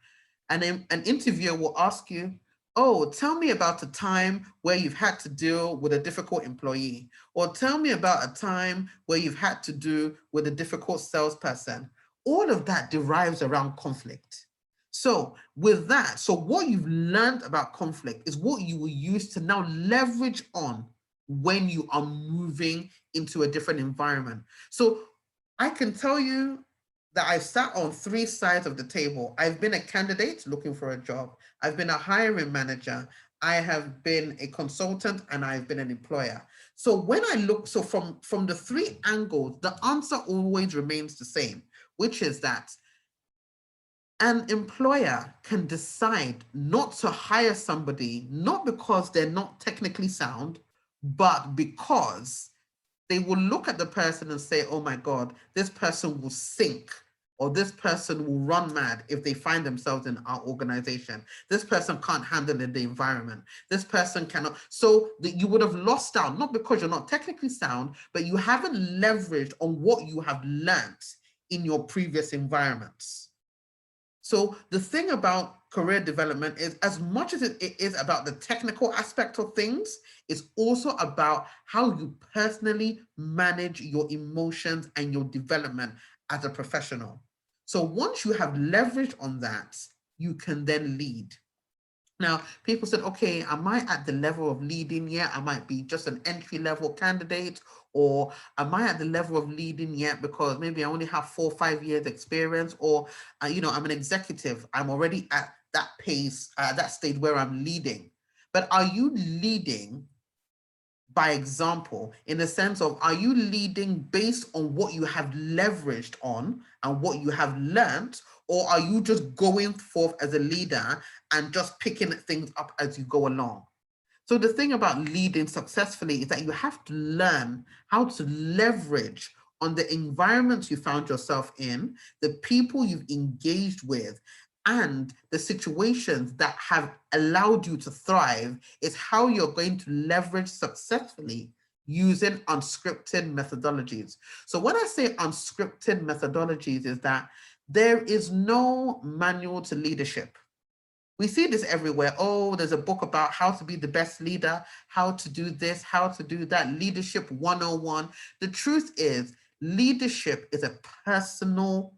Speaker 2: And then an interviewer will ask you, oh, tell me about a time where you've had to deal with a difficult employee, or tell me about a time where you've had to do with a difficult salesperson. All of that derives around conflict. So with that, so what you've learned about conflict is what you will use to now leverage on when you are moving into a different environment. So I can tell you that I've sat on three sides of the table. I've been a candidate looking for a job. I've been a hiring manager. I have been a consultant, and I've been an employer. So when I look, so from the three angles, the answer always remains the same, which is that an employer can decide not to hire somebody, not because they're not technically sound, but because they will look at the person and say, oh my God, this person will sink, or this person will run mad if they find themselves in our organization. This person can't handle the environment. This person cannot. So that you would have lost out, not because you're not technically sound, but you haven't leveraged on what you have learned in your previous environments. So the thing about career development is, as much as it is about the technical aspect of things, it's also about how you personally manage your emotions and your development as a professional. So once you have leveraged on that, you can then lead. Now, people said, okay, am I at the level of leading yet? I might be just an entry-level candidate, or am I at the level of leading yet because maybe I only have 4 or 5 years experience, or, you know, I'm an executive. I'm already at that pace, that stage where I'm leading. But are you leading by example, in the sense of, are you leading based on what you have leveraged on and what you have learned, or are you just going forth as a leader and just picking things up as you go along? So the thing about leading successfully is that you have to learn how to leverage on the environments you found yourself in, the people you've engaged with, and the situations that have allowed you to thrive. Is how you're going to leverage successfully using unscripted methodologies. So when I say unscripted methodologies, is that there is no manual to leadership. We see this everywhere. Oh, there's a book about how to be the best leader, how to do this, how to do that, leadership 101. The truth is, leadership is a personal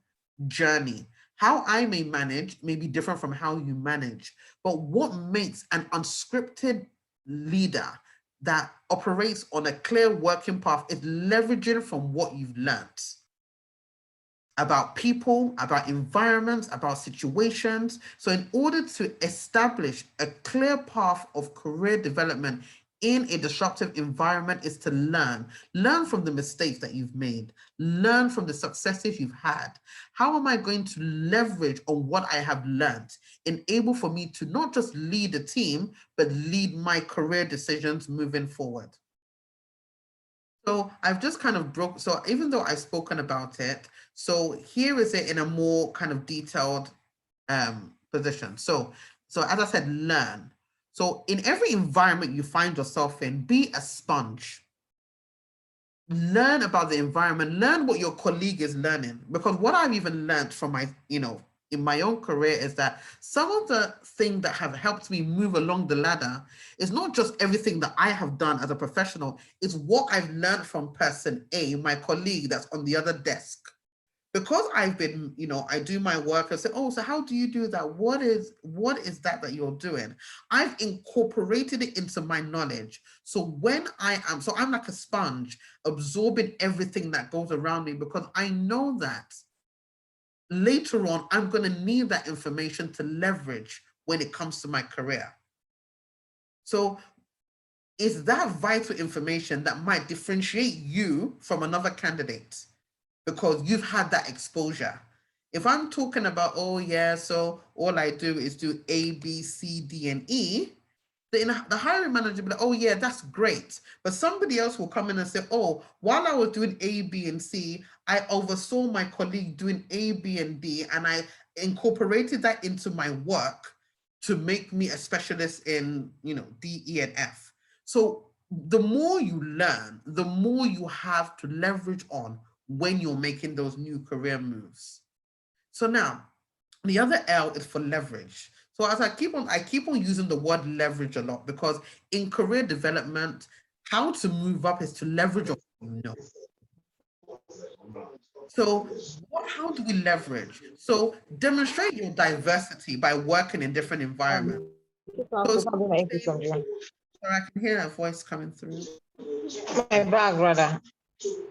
Speaker 2: journey. How I may manage may be different from how you manage, but what makes an unscripted leader that operates on a clear working path is leveraging from what you've learned about people, about environments, about situations. So in order to establish a clear path of career development in a disruptive environment is to learn from the mistakes that you've made, learn from the successes you've had. How am I going to leverage on what I have learned, enable for me to not just lead a team, but lead my career decisions moving forward? So I've just kind of so even though I've spoken about it, so here is it in a more kind of detailed position. So as I said, learn. So in every environment you find yourself in, be a sponge. Learn about the environment, learn what your colleague is learning. Because what I've even learned from my, in my own career is that some of the things that have helped me move along the ladder is not just everything that I have done as a professional, it's what I've learned from person A, my colleague that's on the other desk. Because I've been, I do my work and say, oh, so how do you do that? What is that you're doing? I've incorporated it into my knowledge. So I'm like a sponge absorbing everything that goes around me, because I know that later on, I'm going to need that information to leverage when it comes to my career. So it's that vital information that might differentiate you from another candidate, because you've had that exposure. If I'm talking about, oh yeah, so all I do is do A, B, C, D, and E, then the hiring manager will be like, oh yeah, that's great. But somebody else will come in and say, oh, while I was doing A, B, and C, I oversaw my colleague doing A, B, and D, and I incorporated that into my work to make me a specialist in, D, E, and F. So the more you learn, the more you have to leverage on when you're making those new career moves. So now, the other L is for leverage. So as I keep on using the word leverage a lot, because in career development, how to move up is to leverage on what you know. So how do we leverage? So demonstrate your diversity by working in different environments. Sorry, I can hear a voice coming through.
Speaker 3: My bag, brother.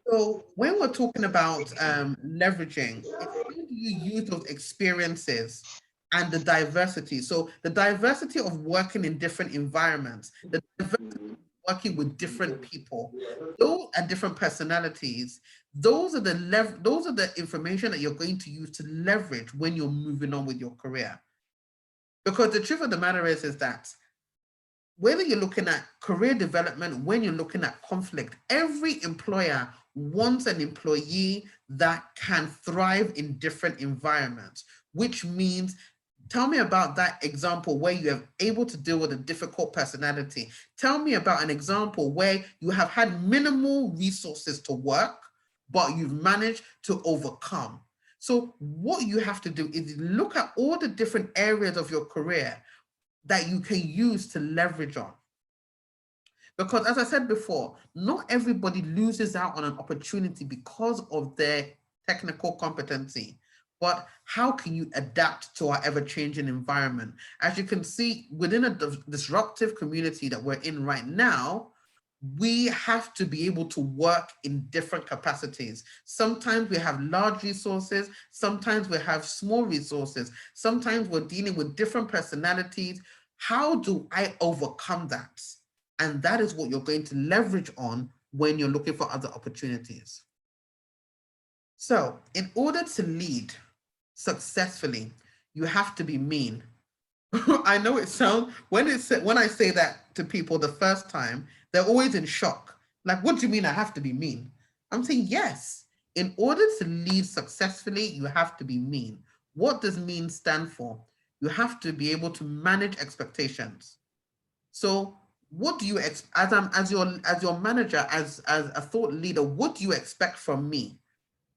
Speaker 2: So when we're talking about leveraging, how do you use those experiences and the diversity? So the diversity of working in different environments, the diversity of working with different people, those are different personalities. Those are the information that you're going to use to leverage when you're moving on with your career. Because the truth of the matter is that whether you're looking at career development, when you're looking at conflict, every employer wants an employee that can thrive in different environments, which means, tell me about that example where you have able to deal with a difficult personality. Tell me about an example where you have had minimal resources to work, but you've managed to overcome. So what you have to do is look at all the different areas of your career that you can use to leverage on. Because as I said before, not everybody loses out on an opportunity because of their technical competency, but how can you adapt to our ever-changing environment? As you can see, within a disruptive community that we're in right now, we have to be able to work in different capacities. Sometimes we have large resources, sometimes we have small resources, sometimes we're dealing with different personalities. How do I overcome that? And that is what you're going to leverage on when you're looking for other opportunities. So in order to lead successfully, you have to be mean. I know it sounds, when I say that to people the first time, they're always in shock. Like, what do you mean I have to be mean? I'm saying, yes, in order to lead successfully, you have to be mean. What does mean stand for? You have to be able to manage expectations. So what do you as your manager, as a thought leader, what do you expect from me?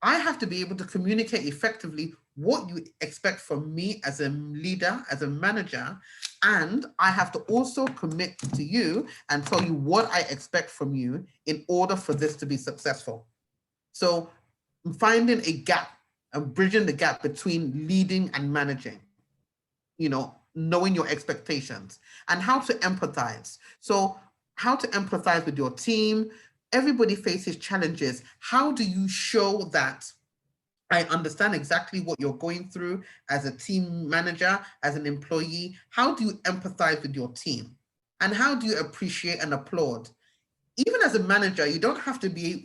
Speaker 2: I have to be able to communicate effectively what you expect from me as a leader, as a manager, and I have to also commit to you and tell you what I expect from you in order for this to be successful. So finding a gap and bridging the gap between leading and managing, you know, knowing your expectations and how to empathize. So how to empathize with your team. Everybody faces challenges. How do you show that I understand exactly what you're going through as a team manager, as an employee? How do you empathize with your team? And how do you appreciate and applaud? Even as a manager, you don't have to be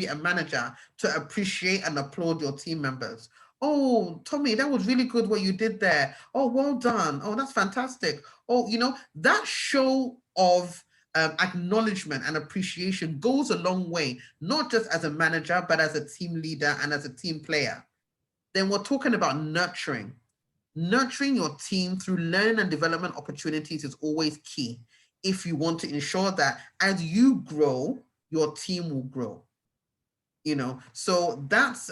Speaker 2: a manager to appreciate and applaud your team members. Oh, Tommy, that was really good what you did there. Oh, well done. Oh, that's fantastic. Oh, you know, that show of acknowledgement and appreciation goes a long way, not just as a manager, but as a team leader and as a team player. Then we're talking about nurturing. Nurturing your team through learning and development opportunities is always key if you want to ensure that as you grow, your team will grow. You know, so that's,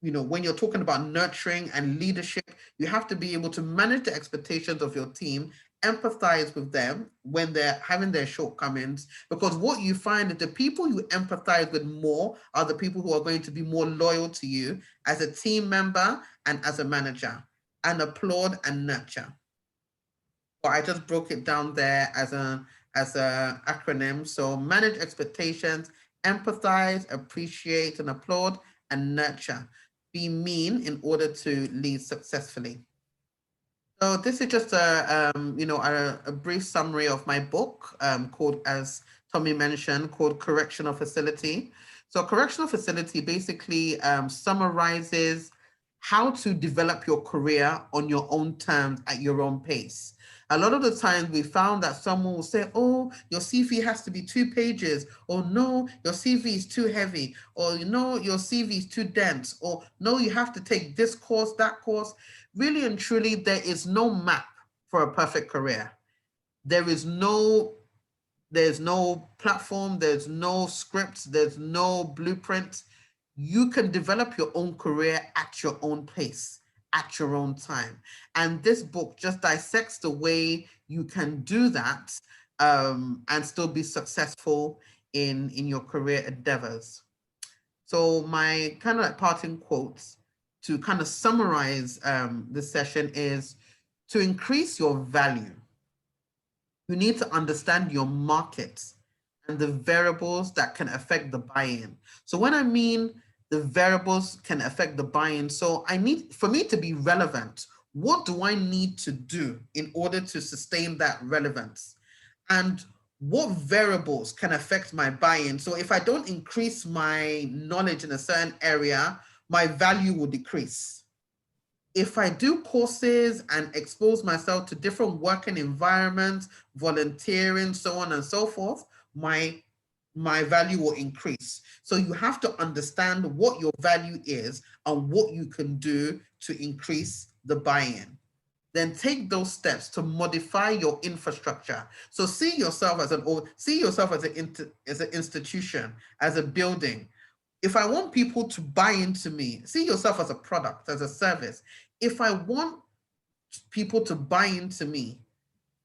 Speaker 2: you know, when you're talking about nurturing and leadership, you have to be able to manage the expectations of your team, empathize with them when they're having their shortcomings, because what you find is the people you empathize with more are the people who are going to be more loyal to you as a team member and as a manager, and applaud and nurture. But I just broke it down there as a acronym. So manage expectations, empathize, appreciate and applaud, and nurture. Be mean in order to lead successfully. So this is just a brief summary of my book called, as Tommy mentioned, called Careerectional Facility. So Careerectional Facility basically summarizes how to develop your career on your own terms at your own pace. A lot of the times we found that someone will say, oh, your CV has to be 2 pages, or no, your CV is too heavy, or you know, your CV is too dense, or no, you have to take this course, that course. Really and truly, there is no map for a perfect career. There's no platform, there's no script, there's no blueprint. You can develop your own career at your own pace, at your own time. And this book just dissects the way you can do that and still be successful in your career endeavors. So my kind of like parting quotes to kind of summarize this session is, to increase your value, you need to understand your market and the variables that can affect the buy-in. So when I mean the variables can affect the buy-in, so for me to be relevant, what do I need to do in order to sustain that relevance? And what variables can affect my buy-in? So if I don't increase my knowledge in a certain area, my value will decrease. If I do courses and expose myself to different working environments, volunteering, so on and so forth, my value will increase. So you have to understand what your value is and what you can do to increase the buy-in. Then take those steps to modify your infrastructure. So see yourself as an institution, as a building. If I want people to buy into me, see yourself as a product, as a service. If I want people to buy into me,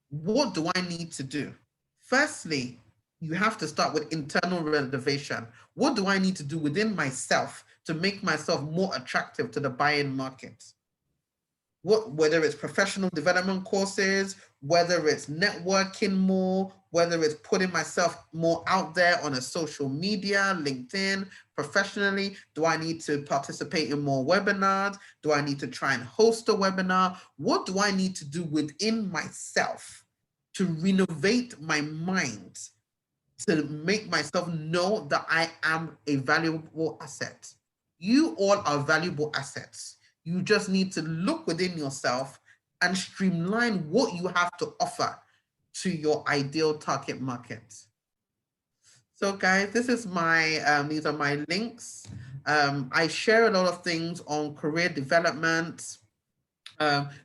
Speaker 2: what do I need to do? Firstly, you have to start with internal renovation. What do I need to do within myself to make myself more attractive to the buy-in market? Whether it's professional development courses, whether it's networking more, whether it's putting myself more out there on a social media, LinkedIn, professionally. Do I need to participate in more webinars? Do I need to try and host a webinar? What do I need to do within myself to renovate my mind, to make myself know that I am a valuable asset? You all are valuable assets. You just need to look within yourself and streamline what you have to offer to your ideal target market. So guys, this is my, these are my links. I share a lot of things on career development,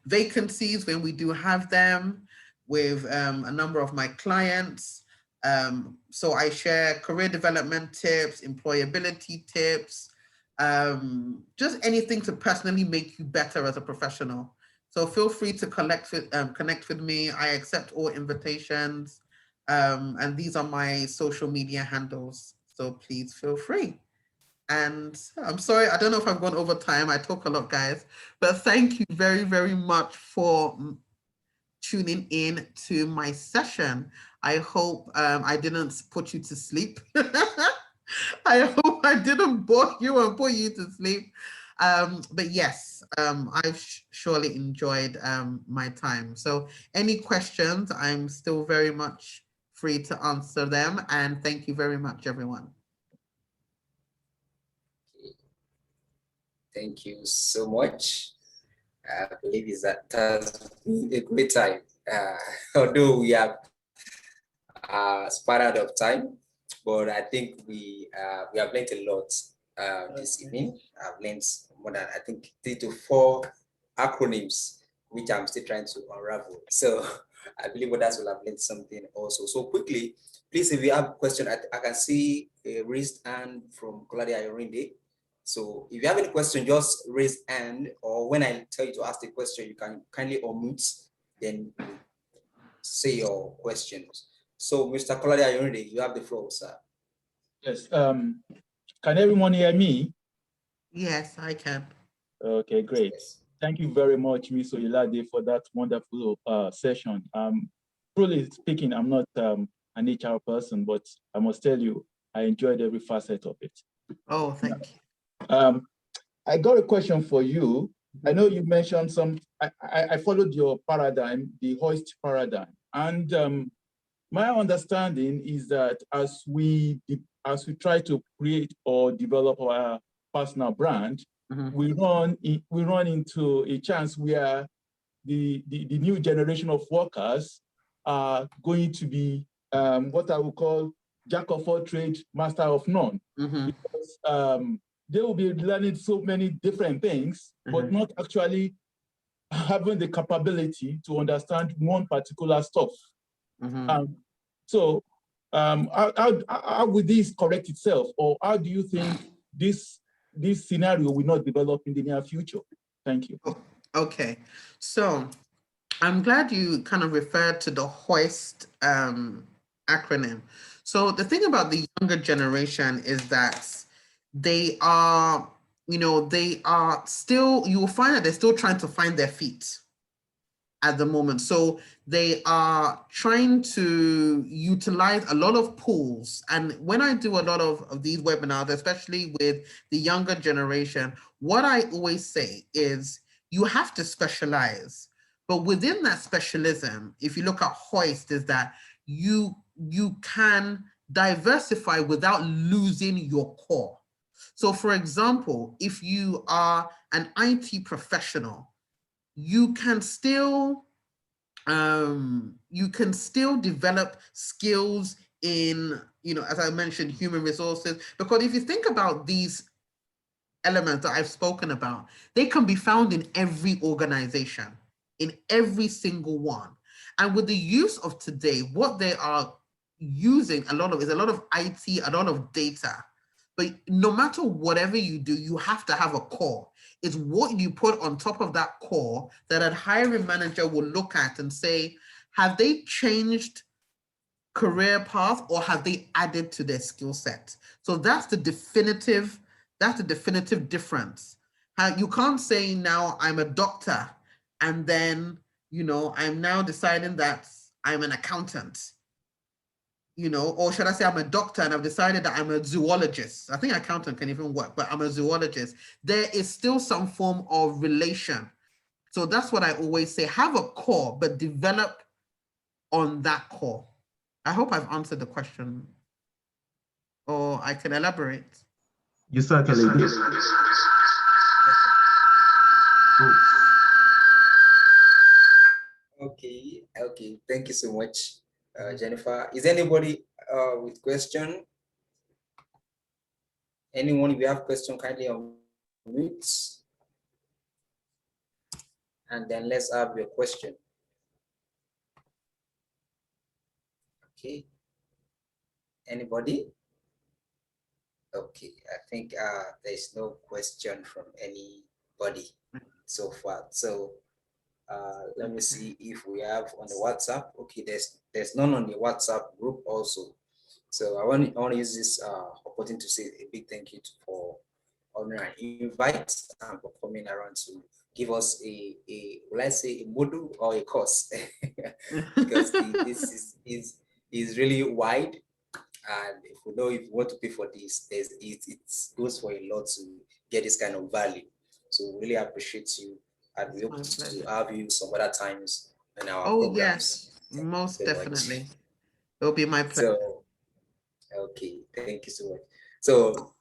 Speaker 2: vacancies when we do have them with a number of my clients. So I share career development tips, employability tips, just anything to personally make you better as a professional. So feel free to connect with me. I accept all invitations. And these are my social media handles. So please feel free. And I'm sorry, I don't know if I've gone over time. I talk a lot, guys. But thank you very, very much for tuning in to my session. I hope I didn't put you to sleep. I hope I didn't bore you and put you to sleep. But yes, I've surely enjoyed my time. So any questions, I'm still very much free to answer them. And thank you very much, everyone.
Speaker 1: Thank you so much. I believe that has been a great time. Although we have spun out of time, but I think we have learned a lot this evening. I've learned more than, I think, 3 to 4 acronyms, which I'm still trying to unravel. So I believe others will have learned something also. So quickly, please, if you have a question, I can see a raised hand from Claudia Yorinde. So if you have any question, just raise hand, or when I tell you to ask the question, you can kindly unmute, then say your questions. So Mr. Claudia Yorinde, you have the floor, sir.
Speaker 4: Yes. Can everyone hear me?
Speaker 2: Yes, I can.
Speaker 4: Okay, great.
Speaker 1: Yes.
Speaker 4: Thank you very much, Ms. Oyelade, for that wonderful session. Truly speaking, I'm not an HR person, but I must tell you, I enjoyed every facet of it.
Speaker 2: Oh, thank you.
Speaker 4: I got a question for you. I know you mentioned I followed your paradigm, the hoist paradigm. And my understanding is that as we try to create or develop our personal brand, we run into a chance where the new generation of workers are going to be what I would call jack of all trades, master of none. Because they will be learning so many different things, but not actually having the capability to understand one particular stuff. So how would this correct itself? Or how do you think this scenario will not develop in the near future? Thank you.
Speaker 2: Okay, so I'm glad you kind of referred to the HOIST acronym. So the thing about the younger generation is that they are, they are still, you will find that they're still trying to find their feet at the moment. So they are trying to utilize a lot of pools. And when I do a lot of these webinars, especially with the younger generation, what I always say is you have to specialize. But within that specialism, if you look at HOIST, is that you can diversify without losing your core. So for example, if you are an IT professional, you can still develop skills in, as I mentioned, human resources, because if you think about these elements that I've spoken about, they can be found in every organization, in every single one. And with the use of today, what they are using is a lot of IT, a lot of data. But no matter whatever you do, you have to have a core. It's what you put on top of that core that a hiring manager will look at and say, have they changed career path or have they added to their skill set? So that's the definitive difference. You can't say now I'm a doctor and then, I'm now deciding that I'm an accountant. Or should I say I'm a doctor and I've decided that I'm a zoologist. I think accountant can even work, but I'm a zoologist. There is still some form of relation. So that's what I always say, have a core, but develop on that core. I hope I've answered the question, or I can elaborate.
Speaker 5: You certainly did.
Speaker 1: Okay. Thank you so much, Jennifer. Is anybody with question? Anyone, if you have question, kindly unmute. And then let's have your question. Okay. Anybody? Okay, I think there's no question from anybody so far. So let me see if we have on the WhatsApp. Okay, there's none on the WhatsApp group also. So I want to use this opportunity to say a big thank you for honoring our invite and for coming around to give us let's say a module or a course because this is really wide, and if you want to pay for this, it goes for a lot to get this kind of value. So we really appreciate you, and we hope to have you some other times in our programs.
Speaker 2: Yes, most definitely. It'll be my pleasure.
Speaker 1: So, okay, thank you so much. So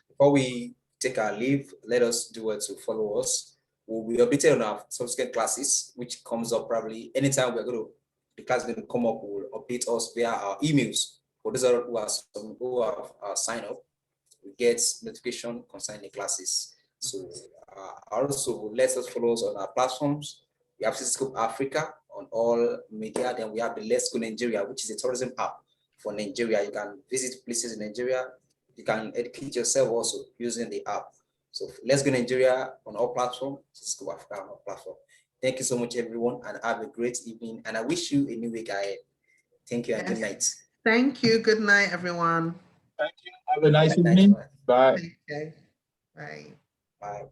Speaker 1: before we take our leave, let us do it to follow us. We'll be updated on our subsequent classes, which comes up probably anytime the class is going to come up, will update us via our emails. For those who have signed up, we get notification concerning the classes. So also let us follow us on our platforms. We have Cisco Africa on all media. Then we have the Let's Go Nigeria, which is a tourism app for Nigeria. You can visit places in Nigeria. You can educate yourself also using the app. So Let's Go Nigeria on all platforms, Cisco Africa on all platforms. Thank you so much, everyone, and have a great evening. And I wish you a new week ahead. Thank you and good night.
Speaker 2: Thank you. Good night, everyone.
Speaker 4: Thank you. Have a nice evening. Bye.
Speaker 2: Okay. Bye.
Speaker 1: Bye.